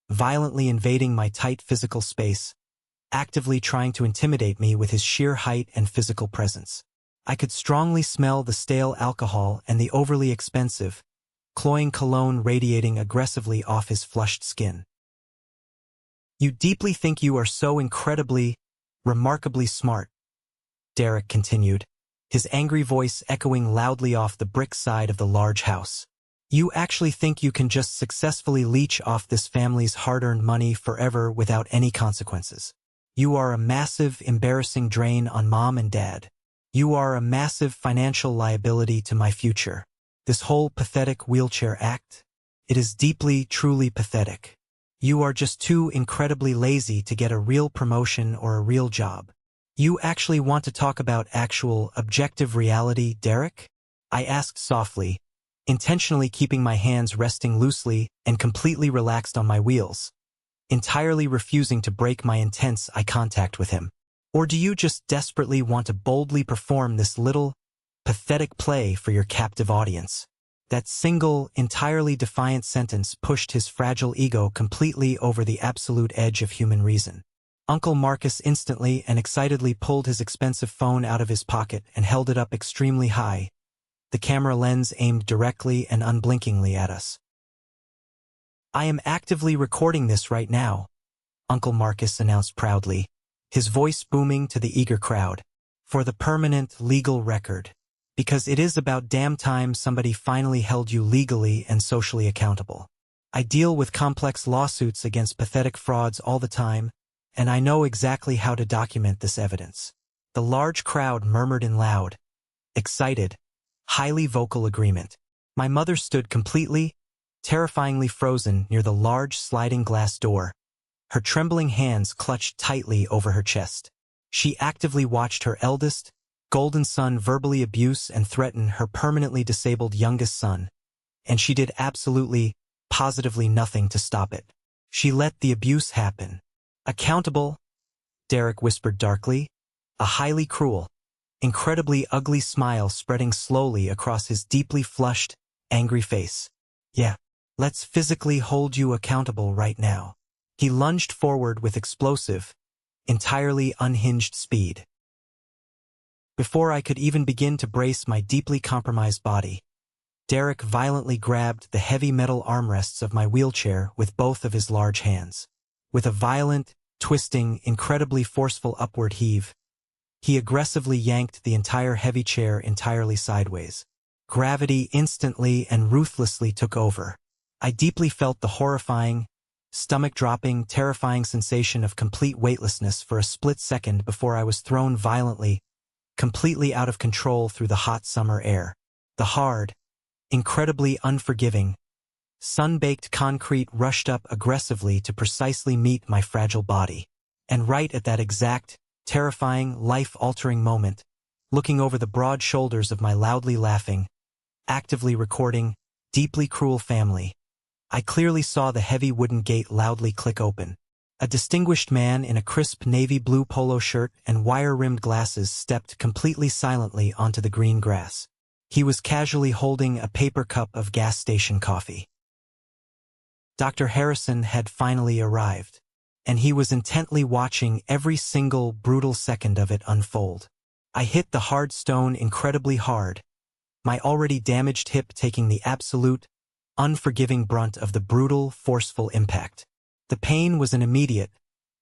violently invading my tight physical space, actively trying to intimidate me with his sheer height and physical presence. I could strongly smell the stale alcohol and the overly expensive, cloying cologne radiating aggressively off his flushed skin. "You deeply think you are so incredibly, remarkably smart," Derek continued, his angry voice echoing loudly off the brick side of the large house. "You actually think you can just successfully leech off this family's hard-earned money forever without any consequences. You are a massive, embarrassing drain on Mom and Dad. You are a massive financial liability to my future. This whole pathetic wheelchair act, it is deeply, truly pathetic. You are just too incredibly lazy to get a real promotion or a real job. You actually want to talk about actual, objective reality, Derek?" I asked softly, intentionally keeping my hands resting loosely and completely relaxed on my wheels, entirely refusing to break my intense eye contact with him. "Or do you just desperately want to boldly perform this little, pathetic play for your captive audience?" That single, entirely defiant sentence pushed his fragile ego completely over the absolute edge of human reason. Uncle Marcus instantly and excitedly pulled his expensive phone out of his pocket and held it up extremely high, the camera lens aimed directly and unblinkingly at us. "I am actively recording this right now," Uncle Marcus announced proudly, his voice booming to the eager crowd, "for the permanent legal record. Because it is about damn time somebody finally held you legally and socially accountable. I deal with complex lawsuits against pathetic frauds all the time, and I know exactly how to document this evidence." The large crowd murmured in loud, excited, highly vocal agreement. My mother stood completely, terrifyingly frozen near the large sliding glass door, her trembling hands clutched tightly over her chest. She actively watched her eldest, golden son verbally abuse and threaten her permanently disabled youngest son, and she did absolutely, positively nothing to stop it. She let the abuse happen. "Accountable?" Derek whispered darkly, a highly cruel, incredibly ugly smile spreading slowly across his deeply flushed, angry face. "Yeah, let's physically hold you accountable right now." He lunged forward with explosive, entirely unhinged speed. Before I could even begin to brace my deeply compromised body, Derek violently grabbed the heavy metal armrests of my wheelchair with both of his large hands. With a violent, twisting, incredibly forceful upward heave, he aggressively yanked the entire heavy chair entirely sideways. Gravity instantly and ruthlessly took over. I deeply felt the horrifying, stomach-dropping, terrifying sensation of complete weightlessness for a split second before I was thrown violently, completely out of control through the hot summer air. The hard, incredibly unforgiving, sun-baked concrete rushed up aggressively to precisely meet my fragile body. And right at that exact, terrifying, life-altering moment, looking over the broad shoulders of my loudly laughing, actively recording, deeply cruel family, I clearly saw the heavy wooden gate loudly click open. A distinguished man in a crisp navy blue polo shirt and wire-rimmed glasses stepped completely silently onto the green grass. He was casually holding a paper cup of gas station coffee. Dr. Harrison had finally arrived, and he was intently watching every single brutal second of it unfold. I hit the hard stone incredibly hard, my already damaged hip taking the absolute, unforgiving brunt of the brutal, forceful impact. The pain was an immediate,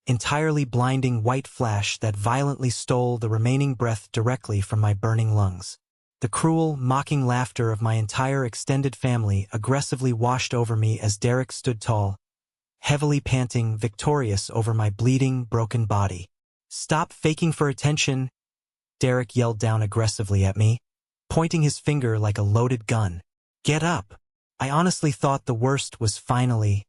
entirely blinding white flash that violently stole the remaining breath directly from my burning lungs. The cruel, mocking laughter of my entire extended family aggressively washed over me as Derek stood tall, heavily panting, victorious over my bleeding, broken body. "Stop faking for attention," Derek yelled down aggressively at me, pointing his finger like a loaded gun. "Get up." I honestly thought the worst was finally,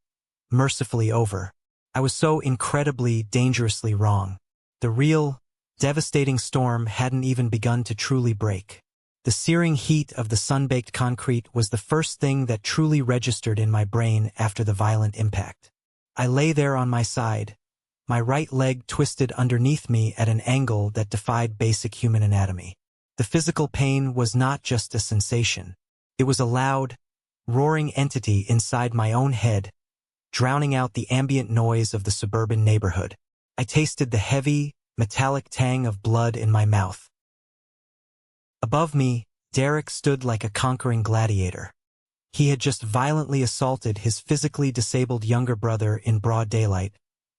mercifully over. I was so incredibly, dangerously wrong. The real, devastating storm hadn't even begun to truly break. The searing heat of the sun-baked concrete was the first thing that truly registered in my brain after the violent impact. I lay there on my side, my right leg twisted underneath me at an angle that defied basic human anatomy. The physical pain was not just a sensation. It was a loud, roaring entity inside my own head, drowning out the ambient noise of the suburban neighborhood. I tasted the heavy, metallic tang of blood in my mouth. Above me, Derek stood like a conquering gladiator. He had just violently assaulted his physically disabled younger brother in broad daylight,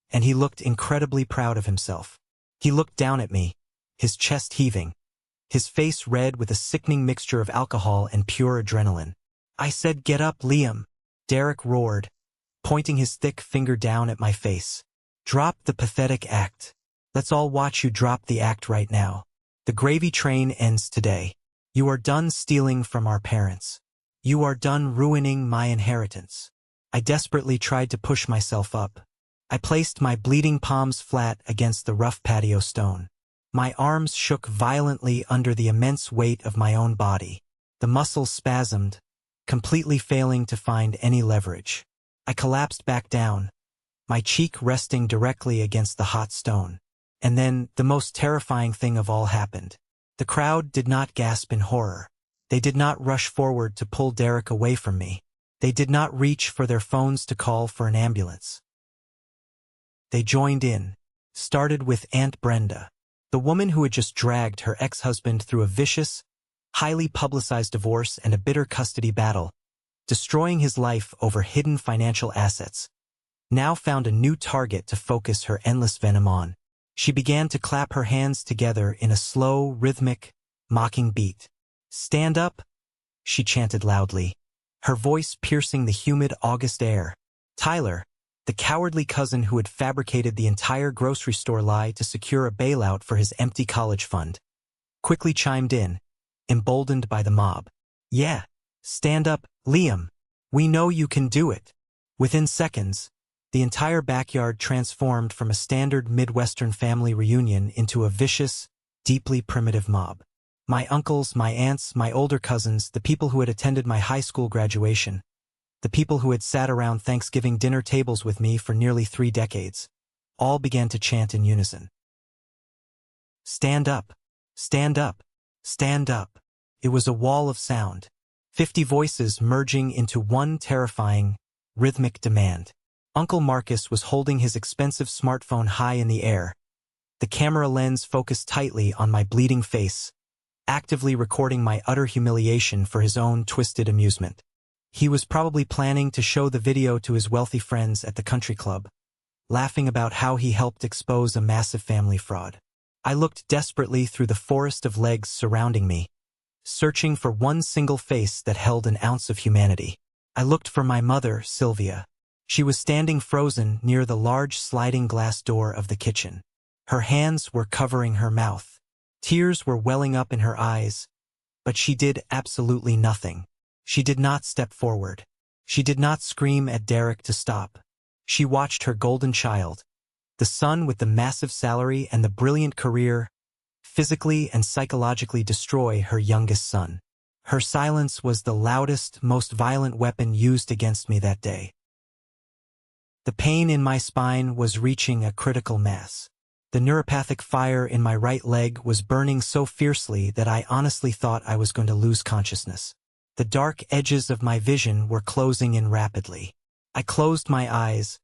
and he looked incredibly proud of himself. He looked down at me, his chest heaving, his face red with a sickening mixture of alcohol and pure adrenaline. "I said get up, Liam," Derek roared, pointing his thick finger down at my face. "Drop the pathetic act. Let's all watch you drop the act right now. The gravy train ends today. You are done stealing from our parents. You are done ruining my inheritance." I desperately tried to push myself up. I placed my bleeding palms flat against the rough patio stone. My arms shook violently under the immense weight of my own body. The muscles spasmed, completely failing to find any leverage. I collapsed back down, my cheek resting directly against the hot stone. And then, the most terrifying thing of all happened. The crowd did not gasp in horror. They did not rush forward to pull Derek away from me. They did not reach for their phones to call for an ambulance. They joined in, started with Aunt Brenda, the woman who had just dragged her ex-husband through a vicious, highly publicized divorce and a bitter custody battle, destroying his life over hidden financial assets, now found a new target to focus her endless venom on. She began to clap her hands together in a slow, rhythmic, mocking beat. "Stand up," she chanted loudly, her voice piercing the humid August air. Tyler, the cowardly cousin who had fabricated the entire grocery store lie to secure a bailout for his empty college fund, quickly chimed in, emboldened by the mob. "Yeah, stand up, Liam. We know you can do it." Within seconds, the entire backyard transformed from a standard Midwestern family reunion into a vicious, deeply primitive mob. My uncles, my aunts, my older cousins, the people who had attended my high school graduation, the people who had sat around Thanksgiving dinner tables with me for nearly 3 decades, all began to chant in unison. "Stand up, stand up, stand up." It was a wall of sound, 50 voices merging into one terrifying, rhythmic demand. Uncle Marcus was holding his expensive smartphone high in the air, the camera lens focused tightly on my bleeding face, actively recording my utter humiliation for his own twisted amusement. He was probably planning to show the video to his wealthy friends at the country club, laughing about how he helped expose a massive family fraud. I looked desperately through the forest of legs surrounding me, searching for one single face that held an ounce of humanity. I looked for my mother, Sylvia. She was standing frozen near the large sliding glass door of the kitchen. Her hands were covering her mouth. Tears were welling up in her eyes, but she did absolutely nothing. She did not step forward. She did not scream at Derek to stop. She watched her golden child, the son with the massive salary and the brilliant career, physically and psychologically destroy her youngest son. Her silence was the loudest, most violent weapon used against me that day. The pain in my spine was reaching a critical mass. The neuropathic fire in my right leg was burning so fiercely that I honestly thought I was going to lose consciousness. The dark edges of my vision were closing in rapidly. I closed my eyes,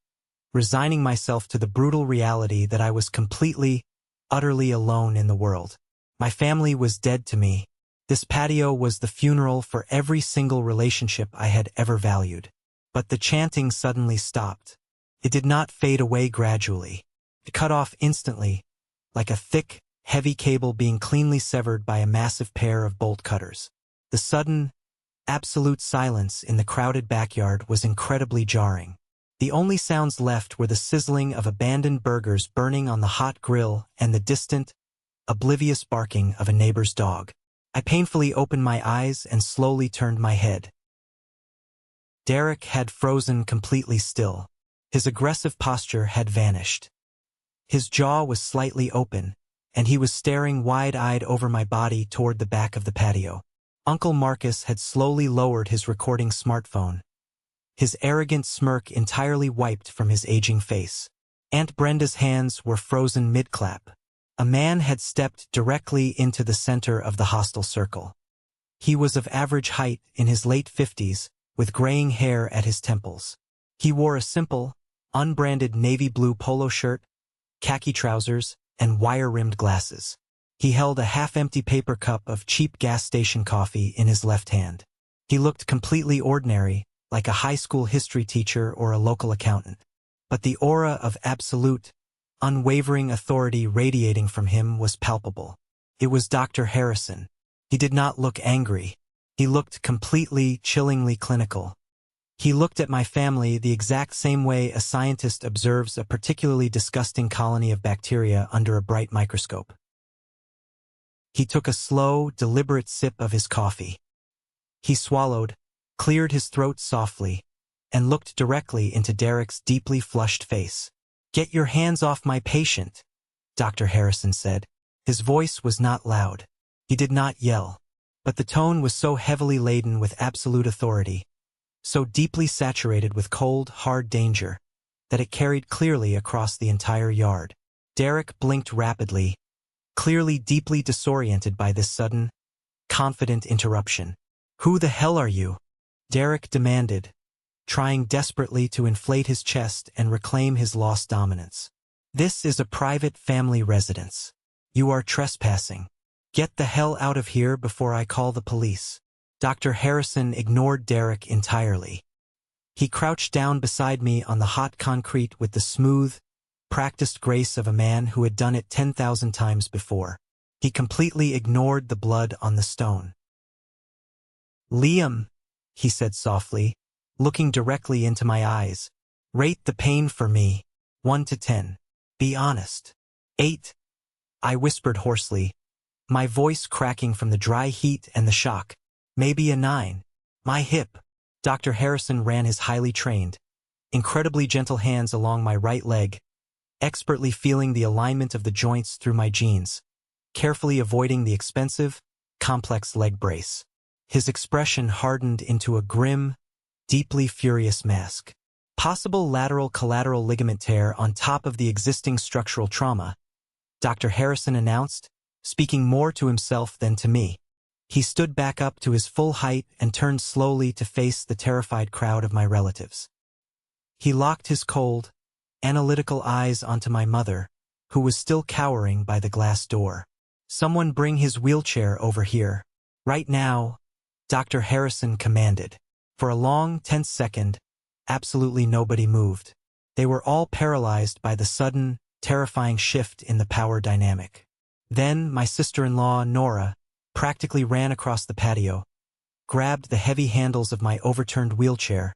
resigning myself to the brutal reality that I was completely, utterly alone in the world. My family was dead to me. This patio was the funeral for every single relationship I had ever valued. But the chanting suddenly stopped. It did not fade away gradually. It cut off instantly, like a thick, heavy cable being cleanly severed by a massive pair of bolt cutters. The sudden, absolute silence in the crowded backyard was incredibly jarring. The only sounds left were the sizzling of abandoned burgers burning on the hot grill and the distant, oblivious barking of a neighbor's dog. I painfully opened my eyes and slowly turned my head. Derek had frozen completely still. His aggressive posture had vanished. His jaw was slightly open, and he was staring wide-eyed over my body toward the back of the patio. Uncle Marcus had slowly lowered his recording smartphone, his arrogant smirk entirely wiped from his aging face. Aunt Brenda's hands were frozen mid-clap. A man had stepped directly into the center of the hostile circle. He was of average height, in his late 50s, with graying hair at his temples. He wore a simple, unbranded navy blue polo shirt, khaki trousers, and wire-rimmed glasses. He held a half-empty paper cup of cheap gas station coffee in his left hand. He looked completely ordinary, like a high school history teacher or a local accountant. But the aura of absolute, unwavering authority radiating from him was palpable. It was Dr. Harrison. He did not look angry. He looked completely, chillingly clinical. He looked at my family the exact same way a scientist observes a particularly disgusting colony of bacteria under a bright microscope. He took a slow, deliberate sip of his coffee. He swallowed, cleared his throat softly, and looked directly into Derek's deeply flushed face. "Get your hands off my patient," Dr. Harrison said. His voice was not loud. He did not yell. But the tone was so heavily laden with absolute authority, so deeply saturated with cold, hard danger, that it carried clearly across the entire yard. Derek blinked rapidly, clearly deeply disoriented by this sudden, confident interruption. "Who the hell are you?" Derek demanded, trying desperately to inflate his chest and reclaim his lost dominance. "This is a private family residence. You are trespassing. Get the hell out of here before I call the police." Dr. Harrison ignored Derek entirely. He crouched down beside me on the hot concrete with the smooth, practiced grace of a man who had done it 10,000 times before. He completely ignored the blood on the stone. "Liam," he said softly, looking directly into my eyes, "rate the pain for me, 1 to 10. Be honest." 8. I whispered hoarsely, my voice cracking from the dry heat and the shock. "Maybe a 9. My hip." Dr. Harrison ran his highly trained, incredibly gentle hands along my right leg, expertly feeling the alignment of the joints through my jeans, carefully avoiding the expensive, complex leg brace. His expression hardened into a grim, deeply furious mask. Possible lateral collateral ligament tear on top of the existing structural trauma, Dr. Harrison announced, speaking more to himself than to me. He stood back up to his full height and turned slowly to face the terrified crowd of my relatives. He locked his cold, analytical eyes onto my mother, who was still cowering by the glass door. "Someone bring his wheelchair over here. Right now," Dr. Harrison commanded. For a long, tense second, absolutely nobody moved. They were all paralyzed by the sudden, terrifying shift in the power dynamic. Then my sister-in-law, Nora, practically ran across the patio, grabbed the heavy handles of my overturned wheelchair,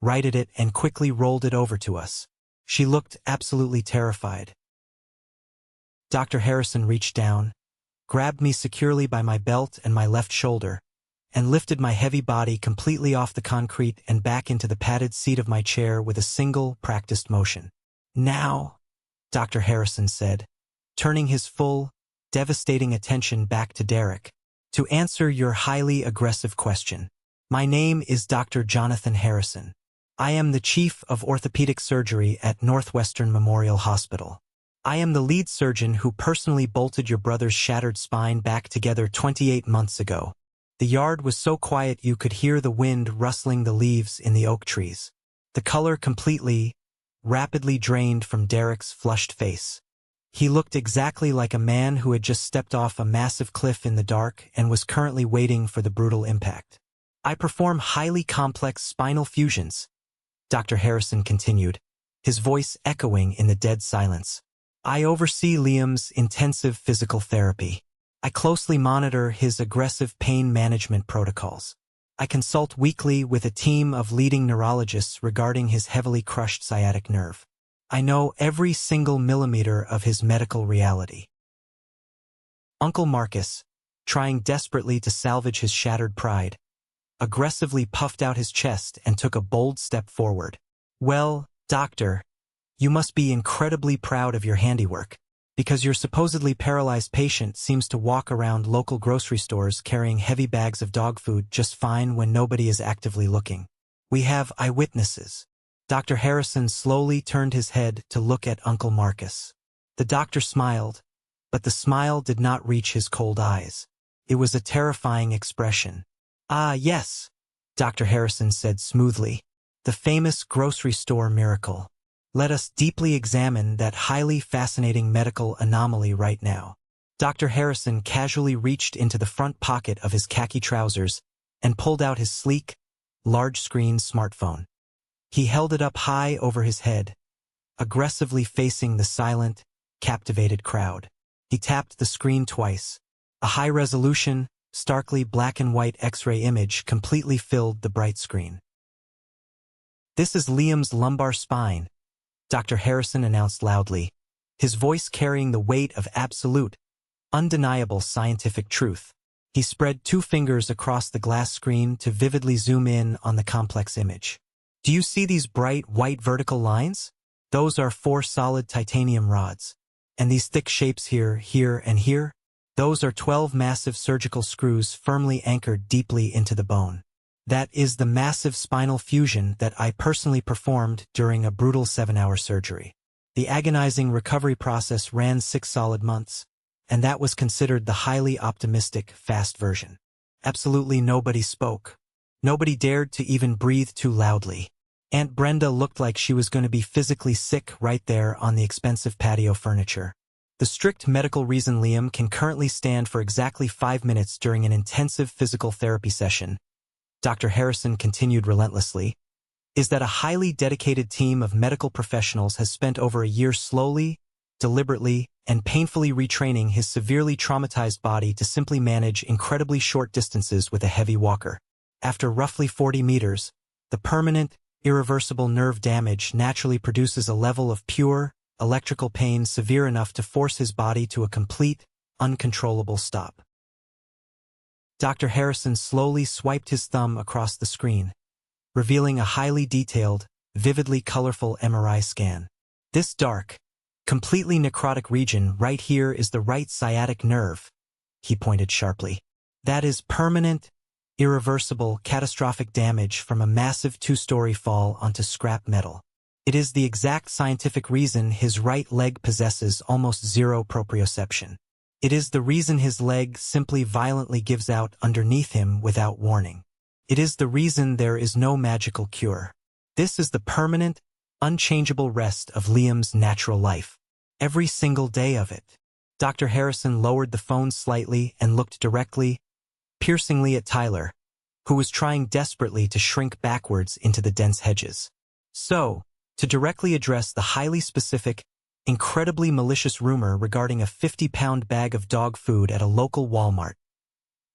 righted it, and quickly rolled it over to us. She looked absolutely terrified. Dr. Harrison reached down, grabbed me securely by my belt and my left shoulder, and lifted my heavy body completely off the concrete and back into the padded seat of my chair with a single, practiced motion. "Now," Dr. Harrison said, turning his full, devastating attention back to Derek, "to answer your highly aggressive question. My name is Dr. Jonathan Harrison. I am the Chief of Orthopedic Surgery at Northwestern Memorial Hospital. I am the lead surgeon who personally bolted your brother's shattered spine back together 28 months ago. The yard was so quiet you could hear the wind rustling the leaves in the oak trees." The color completely, rapidly drained from Derek's flushed face. He looked exactly like a man who had just stepped off a massive cliff in the dark and was currently waiting for the brutal impact. "I perform highly complex spinal fusions," Dr. Harrison continued, his voice echoing in the dead silence. "I oversee Liam's intensive physical therapy. I closely monitor his aggressive pain management protocols. I consult weekly with a team of leading neurologists regarding his heavily crushed sciatic nerve. I know every single millimeter of his medical reality." Uncle Marcus, trying desperately to salvage his shattered pride, aggressively puffed out his chest and took a bold step forward. "Well, doctor, you must be incredibly proud of your handiwork, because your supposedly paralyzed patient seems to walk around local grocery stores carrying heavy bags of dog food just fine when nobody is actively looking. We have eyewitnesses." Dr. Harrison slowly turned his head to look at Uncle Marcus. The doctor smiled, but the smile did not reach his cold eyes. It was a terrifying expression. "Ah, yes," Dr. Harrison said smoothly. "The famous grocery store miracle. Let us deeply examine that highly fascinating medical anomaly right now." Dr. Harrison casually reached into the front pocket of his khaki trousers and pulled out his sleek, large-screen smartphone. He held it up high over his head, aggressively facing the silent, captivated crowd. He tapped the screen twice. A high-resolution, starkly black-and-white X-ray image completely filled the bright screen. "This is Liam's lumbar spine," Dr. Harrison announced loudly, his voice carrying the weight of absolute, undeniable scientific truth. He spread 2 fingers across the glass screen to vividly zoom in on the complex image. "Do you see these bright, white vertical lines? Those are 4 solid titanium rods. And these thick shapes here, here, and here? Those are 12 massive surgical screws firmly anchored deeply into the bone. That is the massive spinal fusion that I personally performed during a brutal 7-hour surgery. The agonizing recovery process ran 6 solid months, and that was considered the highly optimistic, fast version." Absolutely nobody spoke. Nobody dared to even breathe too loudly. Aunt Brenda looked like she was going to be physically sick right there on the expensive patio furniture. "The strict medical reason Liam can currently stand for exactly 5 minutes during an intensive physical therapy session," Dr. Harrison continued relentlessly, "is that a highly dedicated team of medical professionals has spent over a year slowly, deliberately, and painfully retraining his severely traumatized body to simply manage incredibly short distances with a heavy walker. After roughly 40 meters, the permanent, irreversible nerve damage naturally produces a level of pure, electrical pain severe enough to force his body to a complete, uncontrollable stop." Dr. Harrison slowly swiped his thumb across the screen, revealing a highly detailed, vividly colorful MRI scan. "This dark, completely necrotic region right here is the right sciatic nerve," he pointed sharply. "That is permanent, irreversible, catastrophic damage from a massive 2-story fall onto scrap metal. It is the exact scientific reason his right leg possesses almost zero proprioception. It is the reason his leg simply violently gives out underneath him without warning. It is the reason there is no magical cure. This is the permanent, unchangeable rest of Liam's natural life. Every single day of it." Dr. Harrison lowered the phone slightly and looked directly, piercingly at Tyler, who was trying desperately to shrink backwards into the dense hedges. "So, to directly address the highly specific, incredibly malicious rumor regarding a 50-pound bag of dog food at a local Walmart,"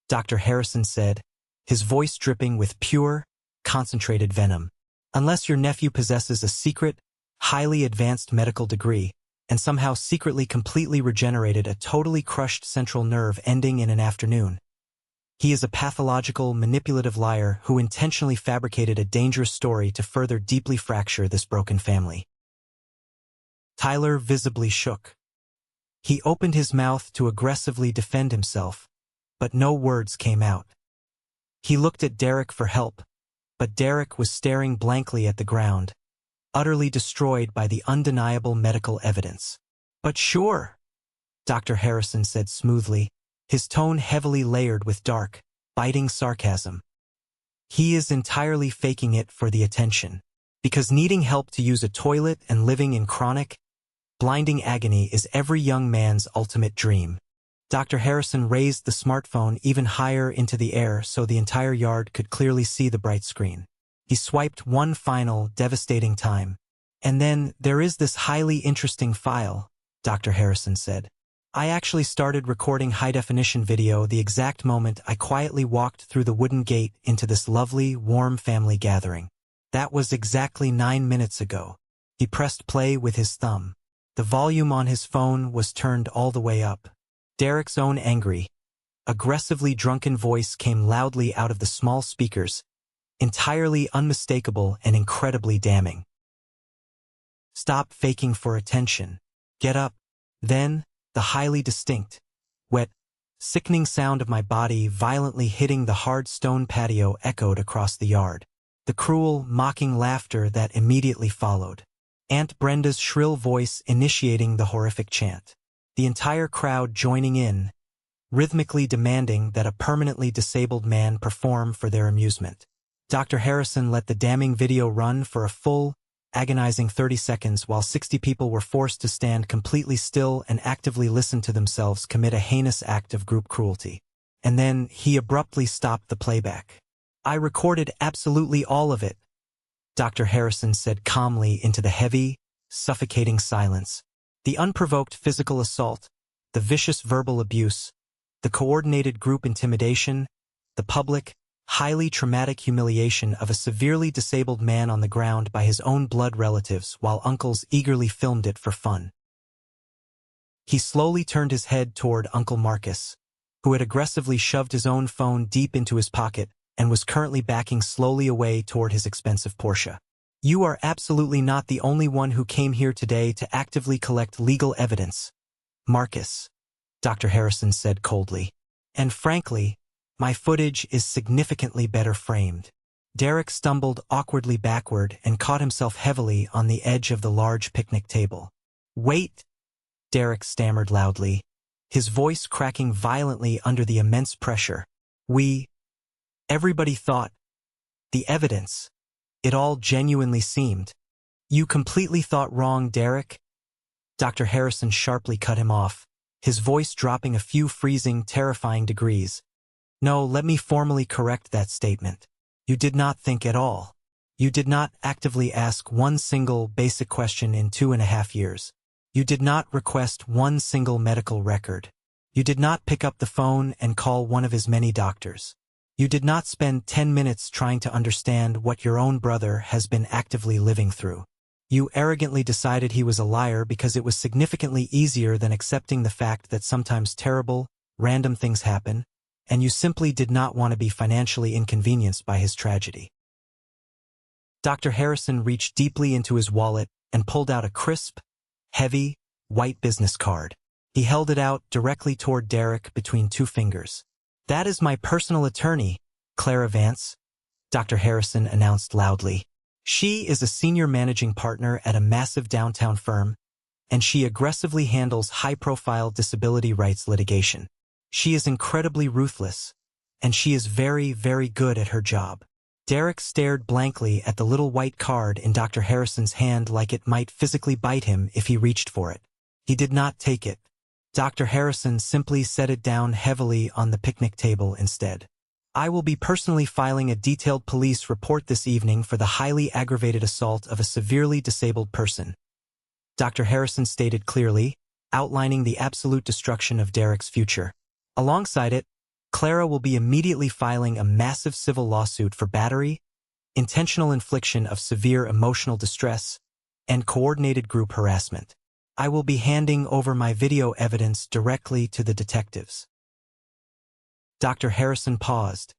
Dr. Harrison said, his voice dripping with pure, concentrated venom. "Unless your nephew possesses a secret, highly advanced medical degree, and somehow secretly completely regenerated a totally crushed central nerve ending in an afternoon, he is a pathological, manipulative liar who intentionally fabricated a dangerous story to further deeply fracture this broken family." Tyler visibly shook. He opened his mouth to aggressively defend himself, but no words came out. He looked at Derek for help, but Derek was staring blankly at the ground, utterly destroyed by the undeniable medical evidence. "But sure," Dr. Harrison said smoothly, his tone heavily layered with dark, biting sarcasm. "He is entirely faking it for the attention. Because needing help to use a toilet and living in chronic, blinding agony is every young man's ultimate dream." Dr. Harrison raised the smartphone even higher into the air so the entire yard could clearly see the bright screen. He swiped one final, devastating time. "And then there is this highly interesting file," Dr. Harrison said. "I actually started recording high-definition video the exact moment I quietly walked through the wooden gate into this lovely, warm family gathering. That was exactly 9 minutes ago." He pressed play with his thumb. The volume on his phone was turned all the way up. Derek's own angry, aggressively drunken voice came loudly out of the small speakers, entirely unmistakable and incredibly damning. "Stop faking for attention. Get up." Then, the highly distinct, wet, sickening sound of my body violently hitting the hard stone patio echoed across the yard. The cruel, mocking laughter that immediately followed. Aunt Brenda's shrill voice initiating the horrific chant. The entire crowd joining in, rhythmically demanding that a permanently disabled man perform for their amusement. Dr. Harrison let the damning video run for a full, agonizing 30 seconds while 60 people were forced to stand completely still and actively listen to themselves commit a heinous act of group cruelty. And then he abruptly stopped the playback. "I recorded absolutely all of it," Dr. Harrison said calmly into the heavy, suffocating silence. "The unprovoked physical assault, the vicious verbal abuse, the coordinated group intimidation, the public, highly traumatic humiliation of a severely disabled man on the ground by his own blood relatives while uncles eagerly filmed it for fun." He slowly turned his head toward Uncle Marcus, who had aggressively shoved his own phone deep into his pocket and was currently backing slowly away toward his expensive Porsche. "You are absolutely not the only one who came here today to actively collect legal evidence, Marcus," Dr. Harrison said coldly. "And frankly, my footage is significantly better framed." Derek stumbled awkwardly backward and caught himself heavily on the edge of the large picnic table. "Wait," Derek stammered loudly, his voice cracking violently under the immense pressure. Everybody thought. The evidence. It all genuinely seemed." "You completely thought wrong, Derek." Dr. Harrison sharply cut him off, his voice dropping a few freezing, terrifying degrees. "No, let me formally correct that statement. You did not think at all. You did not actively ask one single basic question in 2.5 years. You did not request one single medical record. You did not pick up the phone and call one of his many doctors. You did not spend 10 minutes trying to understand what your own brother has been actively living through. You arrogantly decided he was a liar because it was significantly easier than accepting the fact that sometimes terrible, random things happen, and you simply did not want to be financially inconvenienced by his tragedy." Dr. Harrison reached deeply into his wallet and pulled out a crisp, heavy, white business card. He held it out directly toward Derek between 2 fingers. "That is my personal attorney, Clara Vance," Dr. Harrison announced loudly. "She is a senior managing partner at a massive downtown firm, and she aggressively handles high-profile disability rights litigation. She is incredibly ruthless, and she is very, very good at her job." Derek stared blankly at the little white card in Dr. Harrison's hand like it might physically bite him if he reached for it. He did not take it. Dr. Harrison simply set it down heavily on the picnic table instead. "I will be personally filing a detailed police report this evening for the highly aggravated assault of a severely disabled person," Dr. Harrison stated clearly, outlining the absolute destruction of Derek's future. Alongside it, Clara will be immediately filing a massive civil lawsuit for battery, intentional infliction of severe emotional distress, and coordinated group harassment. I will be handing over my video evidence directly to the detectives." Dr. Harrison paused,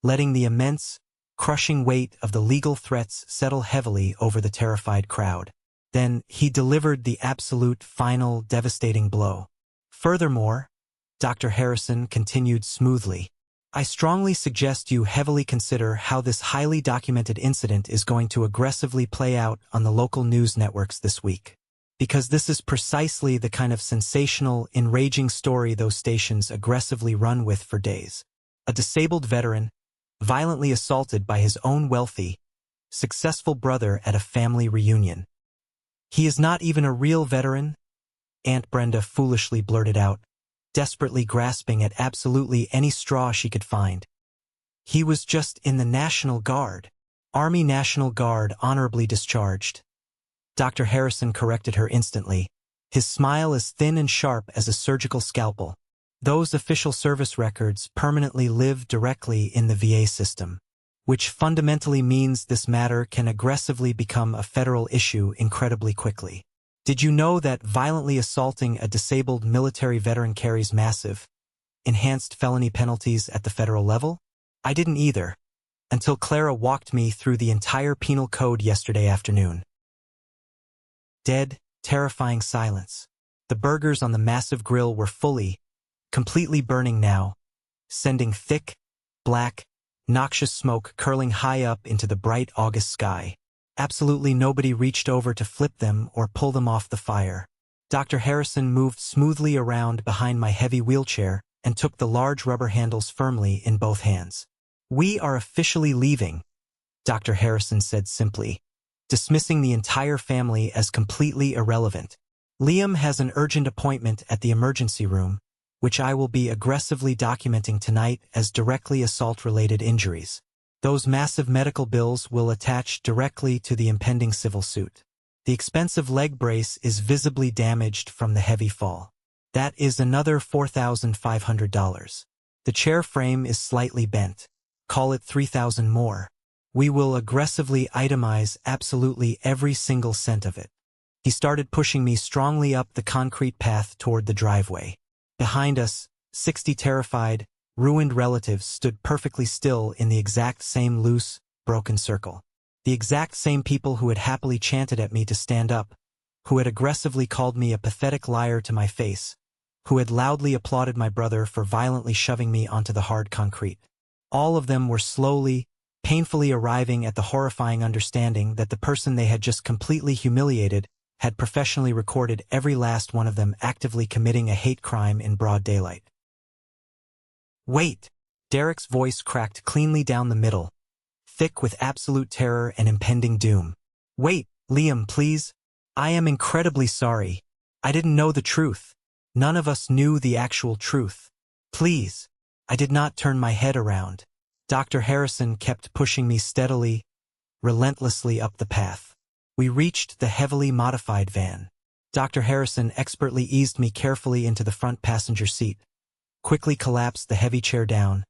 letting the immense, crushing weight of the legal threats settle heavily over the terrified crowd. Then he delivered the absolute, final, devastating blow. "Furthermore," Dr. Harrison continued smoothly, "I strongly suggest you heavily consider how this highly documented incident is going to aggressively play out on the local news networks this week. Because this is precisely the kind of sensational, enraging story those stations aggressively run with for days. A disabled veteran, violently assaulted by his own wealthy, successful brother at a family reunion. He is not even a real veteran," Aunt Brenda foolishly blurted out, desperately grasping at absolutely any straw she could find. "He was just in the National Guard. Army National Guard, honorably discharged." Dr. Harrison corrected her instantly, his smile as thin and sharp as a surgical scalpel. "Those official service records permanently live directly in the VA system, which fundamentally means this matter can aggressively become a federal issue incredibly quickly. Did you know that violently assaulting a disabled military veteran carries massive, enhanced felony penalties at the federal level? I didn't either, until Clara walked me through the entire penal code yesterday afternoon." Dead, terrifying silence. The burgers on the massive grill were completely burning now, sending thick, black, noxious smoke curling high up into the bright August sky. Absolutely nobody reached over to flip them or pull them off the fire. Dr. Harrison moved smoothly around behind my heavy wheelchair and took the large rubber handles firmly in both hands. "We are officially leaving," Dr. Harrison said simply, dismissing the entire family as completely irrelevant. Liam has an urgent appointment at the emergency room, which I will be aggressively documenting tonight as directly assault-related injuries. Those massive medical bills will attach directly to the impending civil suit. The expensive leg brace is visibly damaged from the heavy fall. That is another $4,500. The chair frame is slightly bent. Call it $3,000 more. We will aggressively itemize absolutely every single cent of it. He started pushing me strongly up the concrete path toward the driveway. Behind us, 60 terrified, ruined relatives stood perfectly still in the exact same loose, broken circle. The exact same people who had happily chanted at me to stand up, who had aggressively called me a pathetic liar to my face, who had loudly applauded my brother for violently shoving me onto the hard concrete. All of them were slowly, painfully arriving at the horrifying understanding that the person they had just completely humiliated had professionally recorded every last one of them actively committing a hate crime in broad daylight. "Wait!" Derek's voice cracked cleanly down the middle, thick with absolute terror and impending doom. "Wait, Liam, please. I am incredibly sorry. I didn't know the truth. None of us knew the actual truth. Please." I did not turn my head around. Dr. Harrison kept pushing me steadily, relentlessly up the path. We reached the heavily modified van. Dr. Harrison expertly eased me carefully into the front passenger seat, quickly collapsed the heavy chair down,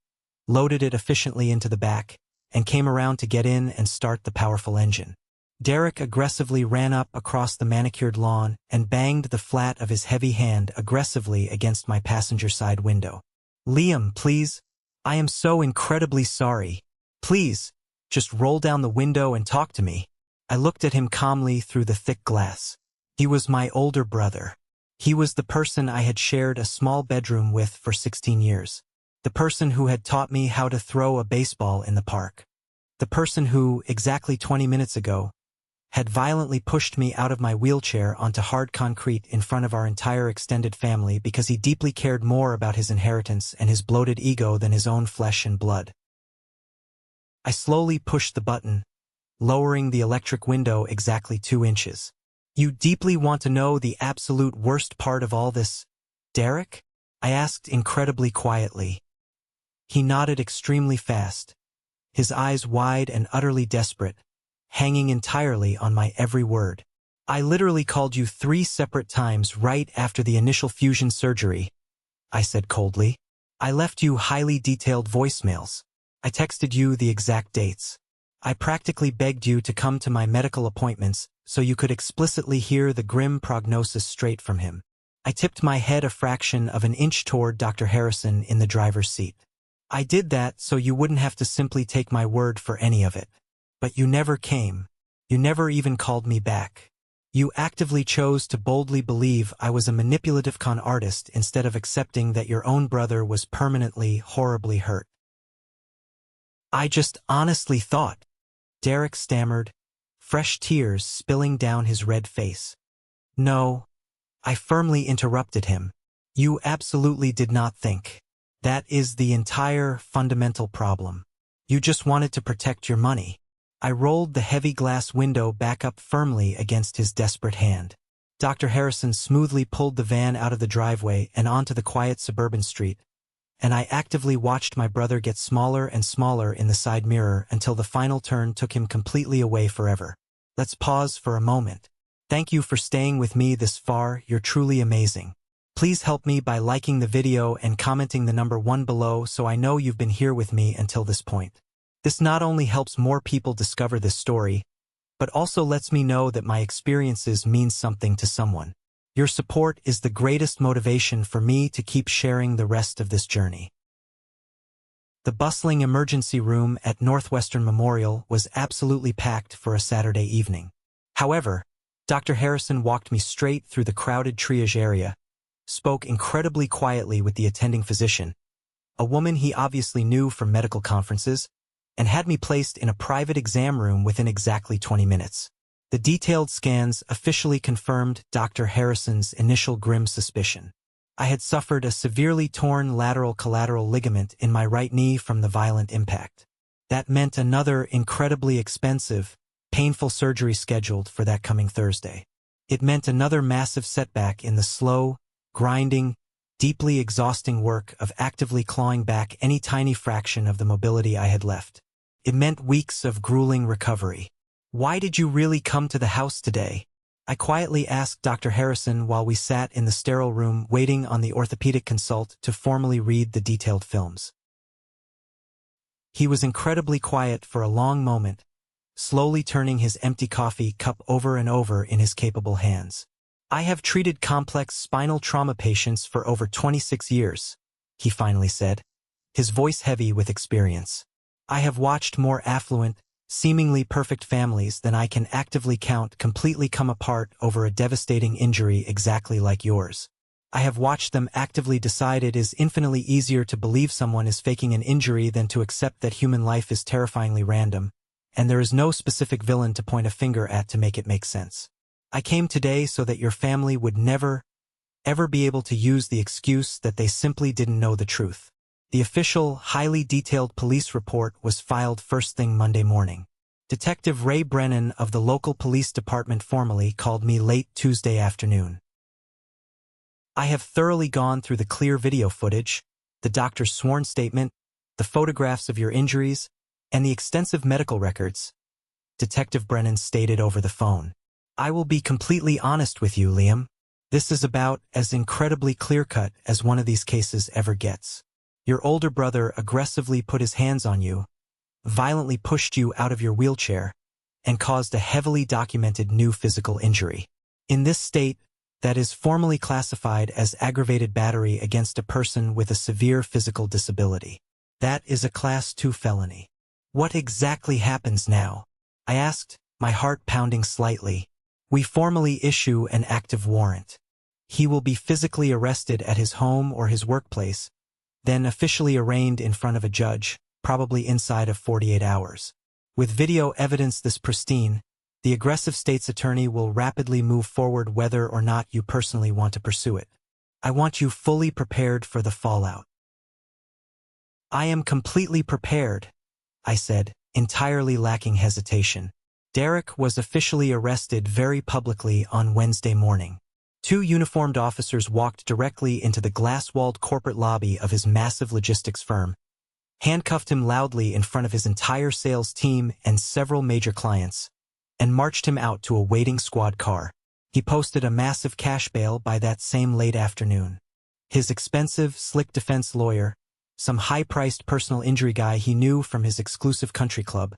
loaded it efficiently into the back, and came around to get in and start the powerful engine. Derek aggressively ran up across the manicured lawn and banged the flat of his heavy hand aggressively against my passenger side window. "Liam, please. I am so incredibly sorry. Please, just roll down the window and talk to me." I looked at him calmly through the thick glass. He was my older brother. He was the person I had shared a small bedroom with for 16 years. The person who had taught me how to throw a baseball in the park. The person who, exactly 20 minutes ago, had violently pushed me out of my wheelchair onto hard concrete in front of our entire extended family because he deeply cared more about his inheritance and his bloated ego than his own flesh and blood. I slowly pushed the button, lowering the electric window exactly 2 inches. "You deeply want to know the absolute worst part of all this, Derek?" I asked incredibly quietly. He nodded extremely fast, his eyes wide and utterly desperate, hanging entirely on my every word. "I literally called you 3 separate times right after the initial fusion surgery," I said coldly. "I left you highly detailed voicemails. I texted you the exact dates. I practically begged you to come to my medical appointments so you could explicitly hear the grim prognosis straight from him. I tipped my head a fraction of an inch toward Dr. Harrison in the driver's seat. I did that so you wouldn't have to simply take my word for any of it. But you never came. You never even called me back. You actively chose to boldly believe I was a manipulative con artist instead of accepting that your own brother was permanently, horribly hurt." "I just honestly thought," Derek stammered, fresh tears spilling down his red face. "No," I firmly interrupted him. "You absolutely did not think. That is the entire fundamental problem. You just wanted to protect your money." I rolled the heavy glass window back up firmly against his desperate hand. Dr. Harrison smoothly pulled the van out of the driveway and onto the quiet suburban street, and I actively watched my brother get smaller and smaller in the side mirror until the final turn took him completely away forever. Let's pause for a moment. Thank you for staying with me this far. You're truly amazing. Please help me by liking the video and commenting the number 1 below so I know you've been here with me until this point. This not only helps more people discover this story, but also lets me know that my experiences mean something to someone. Your support is the greatest motivation for me to keep sharing the rest of this journey. The bustling emergency room at Northwestern Memorial was absolutely packed for a Saturday evening. However, Dr. Harrison walked me straight through the crowded triage area, spoke incredibly quietly with the attending physician, a woman he obviously knew from medical conferences, and had me placed in a private exam room within exactly 20 minutes. The detailed scans officially confirmed Dr. Harrison's initial grim suspicion. I had suffered a severely torn lateral collateral ligament in my right knee from the violent impact. That meant another incredibly expensive, painful surgery scheduled for that coming Thursday. It meant another massive setback in the slow, grinding, deeply exhausting work of actively clawing back any tiny fraction of the mobility I had left. It meant weeks of grueling recovery. "Why did you really come to the house today?" I quietly asked Dr. Harrison while we sat in the sterile room waiting on the orthopedic consult to formally read the detailed films. He was incredibly quiet for a long moment, slowly turning his empty coffee cup over and over in his capable hands. "I have treated complex spinal trauma patients for over 26 years, he finally said, his voice heavy with experience. "I have watched more affluent, seemingly perfect families than I can actively count completely come apart over a devastating injury exactly like yours. I have watched them actively decide it is infinitely easier to believe someone is faking an injury than to accept that human life is terrifyingly random, and there is no specific villain to point a finger at to make it make sense. I came today so that your family would never, ever be able to use the excuse that they simply didn't know the truth." The official, highly detailed police report was filed first thing Monday morning. Detective Ray Brennan of the local police department formally called me late Tuesday afternoon. "I have thoroughly gone through the clear video footage, the doctor's sworn statement, the photographs of your injuries, and the extensive medical records," Detective Brennan stated over the phone. "I will be completely honest with you, Liam. This is about as incredibly clear-cut as one of these cases ever gets. Your older brother aggressively put his hands on you, violently pushed you out of your wheelchair, and caused a heavily documented new physical injury. In this state, that is formally classified as aggravated battery against a person with a severe physical disability. That is a Class 2 felony. What exactly happens now?" I asked, my heart pounding slightly. "We formally issue an active warrant. He will be physically arrested at his home or his workplace, then officially arraigned in front of a judge, probably inside of 48 hours. With video evidence this pristine, the aggressive state's attorney will rapidly move forward whether or not you personally want to pursue it. I want you fully prepared for the fallout." "I am completely prepared," I said, entirely lacking hesitation. Derek was officially arrested very publicly on Wednesday morning. 2 uniformed officers walked directly into the glass-walled corporate lobby of his massive logistics firm, handcuffed him loudly in front of his entire sales team and several major clients, and marched him out to a waiting squad car. He posted a massive cash bail by that same late afternoon. His expensive, slick defense lawyer, some high-priced personal injury guy he knew from his exclusive country club,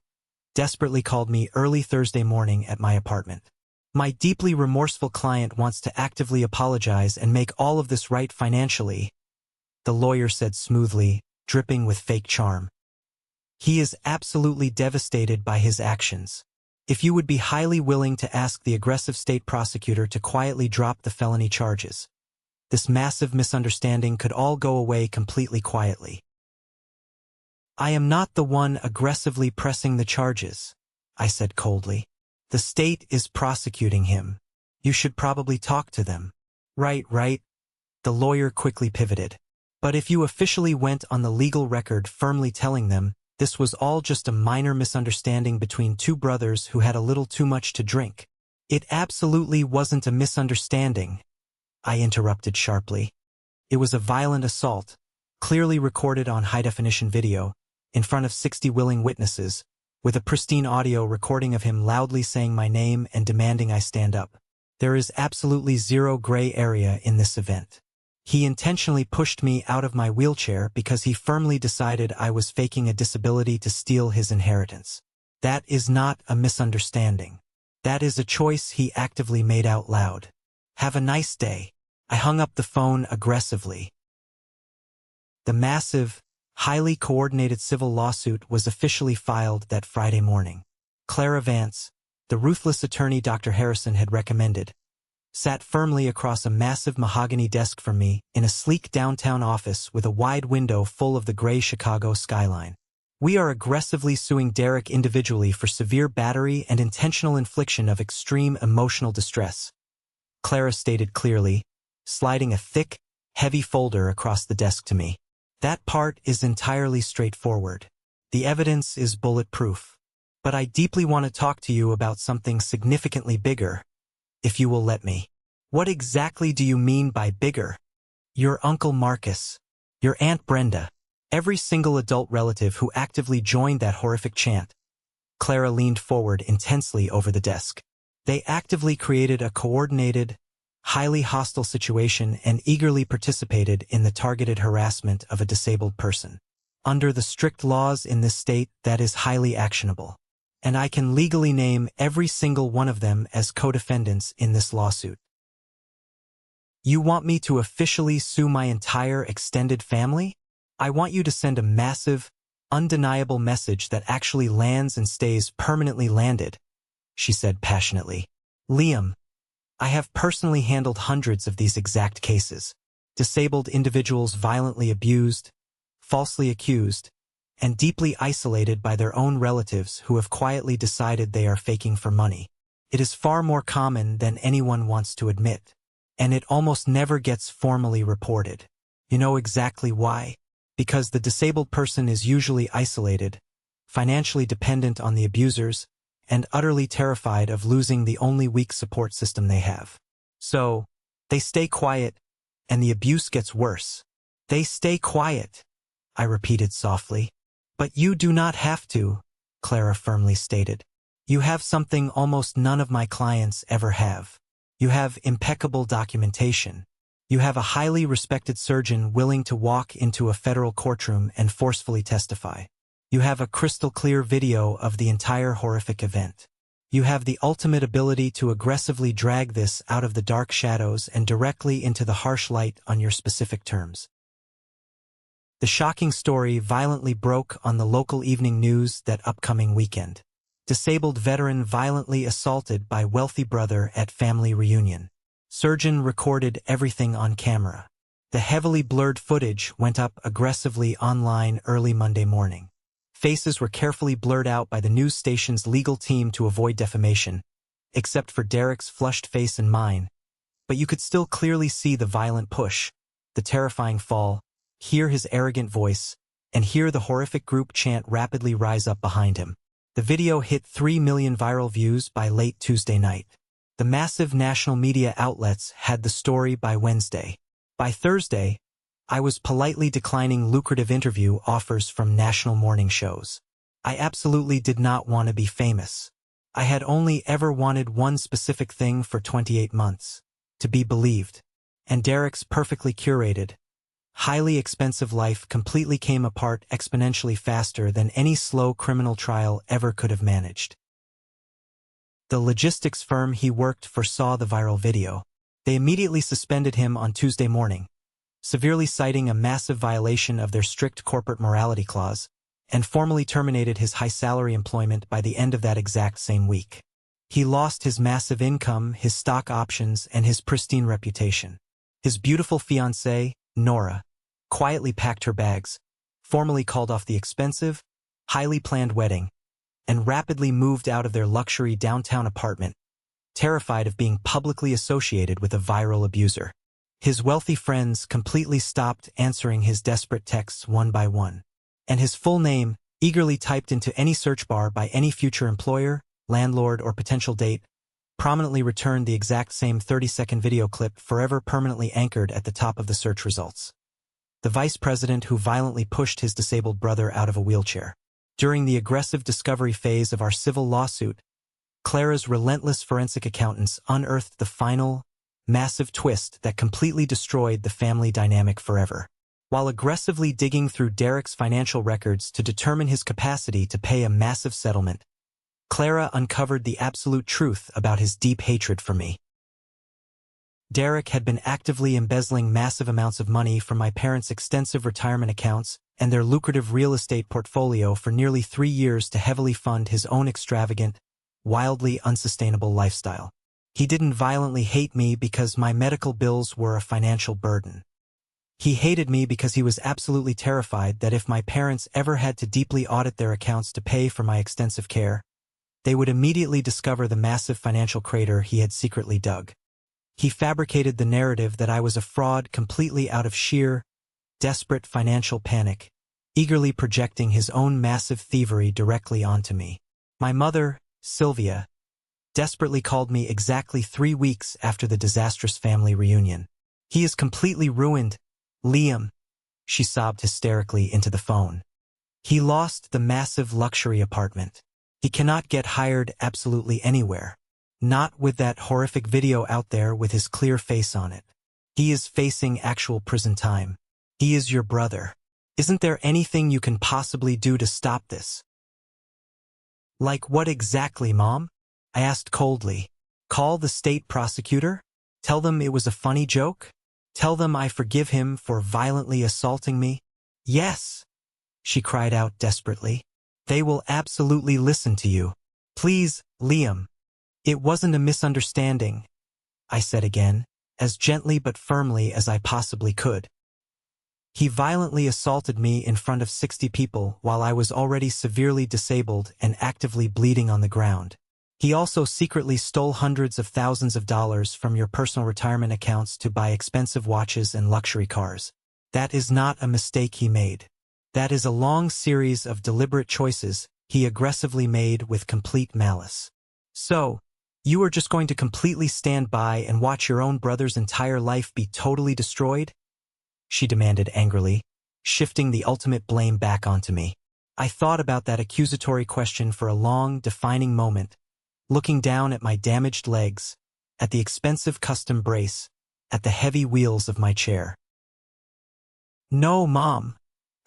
desperately called me early Thursday morning at my apartment. "My deeply remorseful client wants to actively apologize and make all of this right financially," the lawyer said smoothly, dripping with fake charm. "He is absolutely devastated by his actions. If you would be highly willing to ask the aggressive state prosecutor to quietly drop the felony charges, this massive misunderstanding could all go away completely quietly." "I am not the one aggressively pressing the charges," I said coldly. "The state is prosecuting him. You should probably talk to them." Right, the lawyer quickly pivoted. "But if you officially went on the legal record firmly telling them this was all just a minor misunderstanding between 2 brothers who had a little too much to drink." "It absolutely wasn't a misunderstanding," I interrupted sharply. "It was a violent assault, clearly recorded on high-definition video, in front of 60 willing witnesses, with a pristine audio recording of him loudly saying my name and demanding I stand up. There is absolutely zero gray area in this event. He intentionally pushed me out of my wheelchair because he firmly decided I was faking a disability to steal his inheritance. That is not a misunderstanding. That is a choice he actively made out loud. Have a nice day." I hung up the phone aggressively. The massive, highly coordinated civil lawsuit was officially filed that Friday morning. Clara Vance, the ruthless attorney Dr. Harrison had recommended, sat firmly across a massive mahogany desk from me in a sleek downtown office with a wide window full of the gray Chicago skyline. "We are aggressively suing Derek individually for severe battery and intentional infliction of extreme emotional distress," Clara stated clearly, sliding a thick, heavy folder across the desk to me. "That part is entirely straightforward. The evidence is bulletproof. But I deeply want to talk to you about something significantly bigger, if you will let me. What exactly do you mean by bigger? Your Uncle Marcus, your Aunt Brenda, every single adult relative who actively joined that horrific chant. Clara leaned forward intensely over the desk. They actively created a coordinated, highly hostile situation and eagerly participated in the targeted harassment of a disabled person. Under the strict laws in this state, that is highly actionable. And I can legally name every single one of them as co-defendants in this lawsuit. You want me to officially sue my entire extended family? I want you to send a massive, undeniable message that actually lands and stays permanently landed, she said passionately. Liam, I have personally handled hundreds of these exact cases. Disabled individuals violently abused, falsely accused, and deeply isolated by their own relatives who have quietly decided they are faking for money. It is far more common than anyone wants to admit, and it almost never gets formally reported. You know exactly why? Because the disabled person is usually isolated, financially dependent on the abusers, and utterly terrified of losing the only weak support system they have. So, they stay quiet, and the abuse gets worse. They stay quiet, I repeated softly. But you do not have to, Clara firmly stated. You have something almost none of my clients ever have. You have impeccable documentation. You have a highly respected surgeon willing to walk into a federal courtroom and forcefully testify. You have a crystal-clear video of the entire horrific event. You have the ultimate ability to aggressively drag this out of the dark shadows and directly into the harsh light on your specific terms. The shocking story violently broke on the local evening news that upcoming weekend. Disabled veteran violently assaulted by wealthy brother at family reunion. Surgeon recorded everything on camera. The heavily blurred footage went up aggressively online early Monday morning. Faces were carefully blurred out by the news station's legal team to avoid defamation, except for Derek's flushed face and mine. But you could still clearly see the violent push, the terrifying fall, hear his arrogant voice, and hear the horrific group chant rapidly rise up behind him. The video hit 3 million viral views by late Tuesday night. The massive national media outlets had the story by Wednesday. By Thursday, I was politely declining lucrative interview offers from national morning shows. I absolutely did not want to be famous. I had only ever wanted one specific thing for 28 months, to be believed. And Derek's perfectly curated, highly expensive life completely came apart exponentially faster than any slow criminal trial ever could have managed. The logistics firm he worked for saw the viral video. They immediately suspended him on Tuesday morning, severely citing a massive violation of their strict corporate morality clause, and formally terminated his high-salary employment by the end of that exact same week. He lost his massive income, his stock options, and his pristine reputation. His beautiful fiancée, Nora, quietly packed her bags, formally called off the expensive, highly planned wedding, and rapidly moved out of their luxury downtown apartment, terrified of being publicly associated with a viral abuser. His wealthy friends completely stopped answering his desperate texts one by one, and his full name, eagerly typed into any search bar by any future employer, landlord, or potential date, prominently returned the exact same 30-second video clip forever permanently anchored at the top of the search results. The vice president who violently pushed his disabled brother out of a wheelchair. During the aggressive discovery phase of our civil lawsuit, Clara's relentless forensic accountants unearthed the final, massive twist that completely destroyed the family dynamic forever. While aggressively digging through Derek's financial records to determine his capacity to pay a massive settlement, Clara uncovered the absolute truth about his deep hatred for me. Derek had been actively embezzling massive amounts of money from my parents' extensive retirement accounts and their lucrative real estate portfolio for nearly 3 years to heavily fund his own extravagant, wildly unsustainable lifestyle. He didn't violently hate me because my medical bills were a financial burden. He hated me because he was absolutely terrified that if my parents ever had to deeply audit their accounts to pay for my extensive care, they would immediately discover the massive financial crater he had secretly dug. He fabricated the narrative that I was a fraud completely out of sheer, desperate financial panic, eagerly projecting his own massive thievery directly onto me. My mother, Sylvia, desperately called me exactly 3 weeks after the disastrous family reunion. "He is completely ruined, Liam," she sobbed hysterically into the phone. "He lost the massive luxury apartment. He cannot get hired absolutely anywhere. Not with that horrific video out there with his clear face on it. He is facing actual prison time. He is your brother. Isn't there anything you can possibly do to stop this?" "Like what exactly, Mom?" I asked coldly. "Call the state prosecutor? Tell them it was a funny joke? Tell them I forgive him for violently assaulting me?" "Yes," she cried out desperately. "They will absolutely listen to you. Please, Liam." "It wasn't a misunderstanding," I said again, as gently but firmly as I possibly could. "He violently assaulted me in front of 60 people while I was already severely disabled and actively bleeding on the ground. He also secretly stole hundreds of thousands of dollars from your personal retirement accounts to buy expensive watches and luxury cars. That is not a mistake he made. That is a long series of deliberate choices he aggressively made with complete malice. So, you are just going to completely stand by and watch your own brother's entire life be totally destroyed?" she demanded angrily, shifting the ultimate blame back onto me. I thought about that accusatory question for a long, defining moment, looking down at my damaged legs, at the expensive custom brace, at the heavy wheels of my chair. "No, Mom,"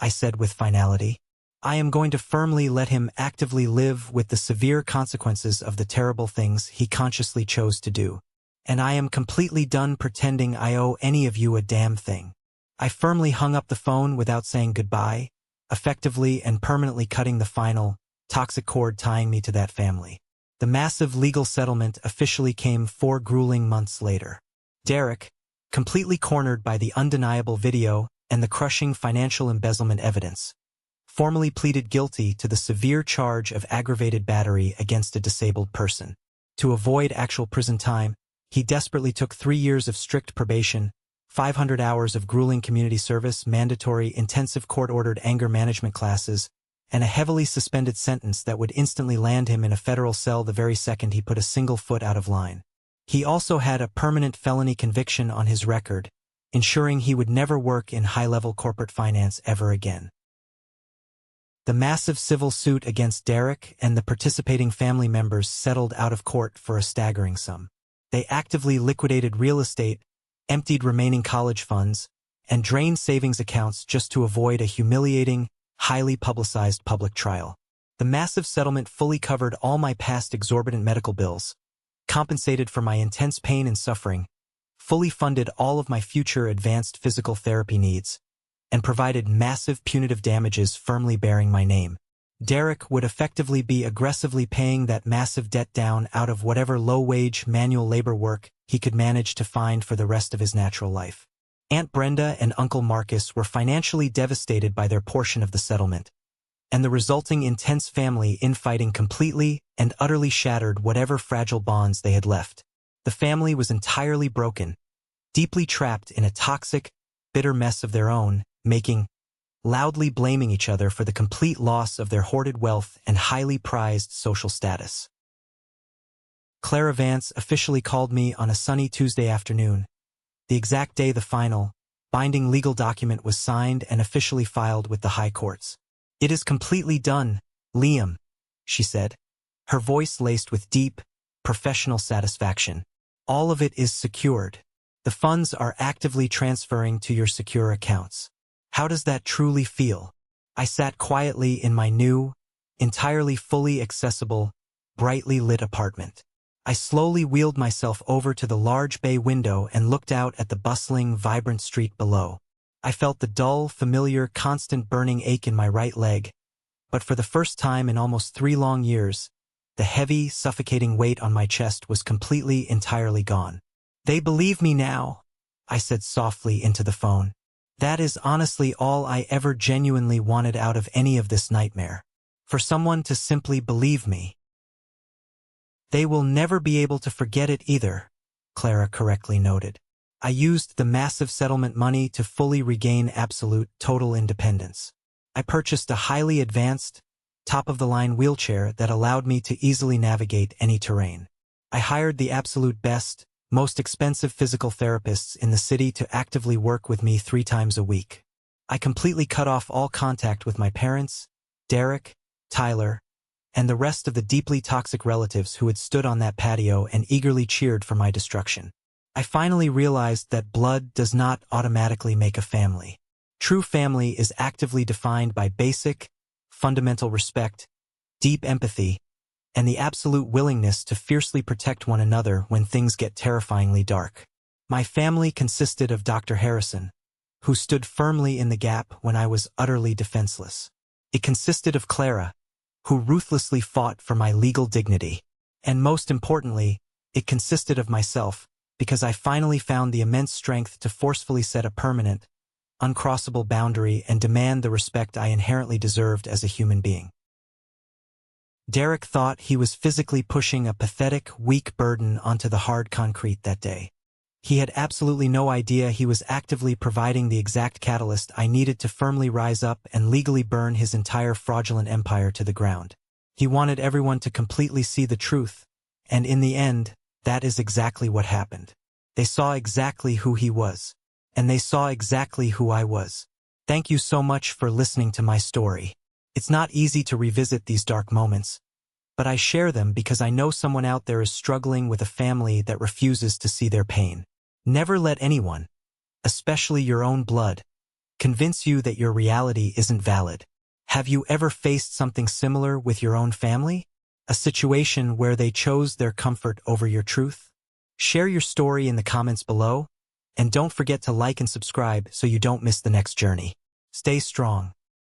I said with finality. "I am going to firmly let him actively live with the severe consequences of the terrible things he consciously chose to do. And I am completely done pretending I owe any of you a damn thing." I firmly hung up the phone without saying goodbye, effectively and permanently cutting the final, toxic cord tying me to that family. The massive legal settlement officially came 4 grueling months later. Derek, completely cornered by the undeniable video and the crushing financial embezzlement evidence, formally pleaded guilty to the severe charge of aggravated battery against a disabled person. To avoid actual prison time, he desperately took 3 years of strict probation, 500 hours of grueling community service, mandatory intensive court-ordered anger management classes, and a heavily suspended sentence that would instantly land him in a federal cell the very second he put a single foot out of line. He also had a permanent felony conviction on his record, ensuring he would never work in high-level corporate finance ever again. The massive civil suit against Derek and the participating family members settled out of court for a staggering sum. They actively liquidated real estate, emptied remaining college funds, and drained savings accounts just to avoid a humiliating, highly publicized public trial. The massive settlement fully covered all my past exorbitant medical bills, compensated for my intense pain and suffering, fully funded all of my future advanced physical therapy needs, and provided massive punitive damages firmly bearing my name. Derek would effectively be aggressively paying that massive debt down out of whatever low-wage manual labor work he could manage to find for the rest of his natural life. Aunt Brenda and Uncle Marcus were financially devastated by their portion of the settlement, and the resulting intense family infighting completely and utterly shattered whatever fragile bonds they had left. The family was entirely broken, deeply trapped in a toxic, bitter mess of their own, loudly blaming each other for the complete loss of their hoarded wealth and highly prized social status. Clara Vance officially called me on a sunny Tuesday afternoon, the exact day the final, binding legal document was signed and officially filed with the high courts. "It is completely done, Liam," she said, her voice laced with deep, professional satisfaction. "All of it is secured. The funds are actively transferring to your secure accounts. How does that truly feel?" I sat quietly in my new, entirely fully accessible, brightly lit apartment. I slowly wheeled myself over to the large bay window and looked out at the bustling, vibrant street below. I felt the dull, familiar, constant burning ache in my right leg, but for the first time in almost 3 long years, the heavy, suffocating weight on my chest was completely, entirely gone. "They believe me now," I said softly into the phone. "That is honestly all I ever genuinely wanted out of any of this nightmare. For someone to simply believe me." "They will never be able to forget it either," Clara correctly noted. "I used the massive settlement money to fully regain absolute, total independence. I purchased a highly advanced, top-of-the-line wheelchair that allowed me to easily navigate any terrain. I hired the absolute best, most expensive physical therapists in the city to actively work with me 3 times a week. I completely cut off all contact with my parents, Derek, Tyler, and the rest of the deeply toxic relatives who had stood on that patio and eagerly cheered for my destruction. I finally realized that blood does not automatically make a family. True family is actively defined by basic, fundamental respect, deep empathy, and the absolute willingness to fiercely protect one another when things get terrifyingly dark. My family consisted of Dr. Harrison, who stood firmly in the gap when I was utterly defenseless. It consisted of Clara, who ruthlessly fought for my legal dignity. And most importantly, it consisted of myself, because I finally found the immense strength to forcefully set a permanent, uncrossable boundary and demand the respect I inherently deserved as a human being. Derek thought he was physically pushing a pathetic, weak burden onto the hard concrete that day. He had absolutely no idea he was actively providing the exact catalyst I needed to firmly rise up and legally burn his entire fraudulent empire to the ground. He wanted everyone to completely see the truth, and in the end, that is exactly what happened. They saw exactly who he was, and they saw exactly who I was. Thank you so much for listening to my story. It's not easy to revisit these dark moments, but I share them because I know someone out there is struggling with a family that refuses to see their pain. Never let anyone, especially your own blood, convince you that your reality isn't valid. Have you ever faced something similar with your own family? A situation where they chose their comfort over your truth? Share your story in the comments below, and don't forget to like and subscribe so you don't miss the next journey. Stay strong.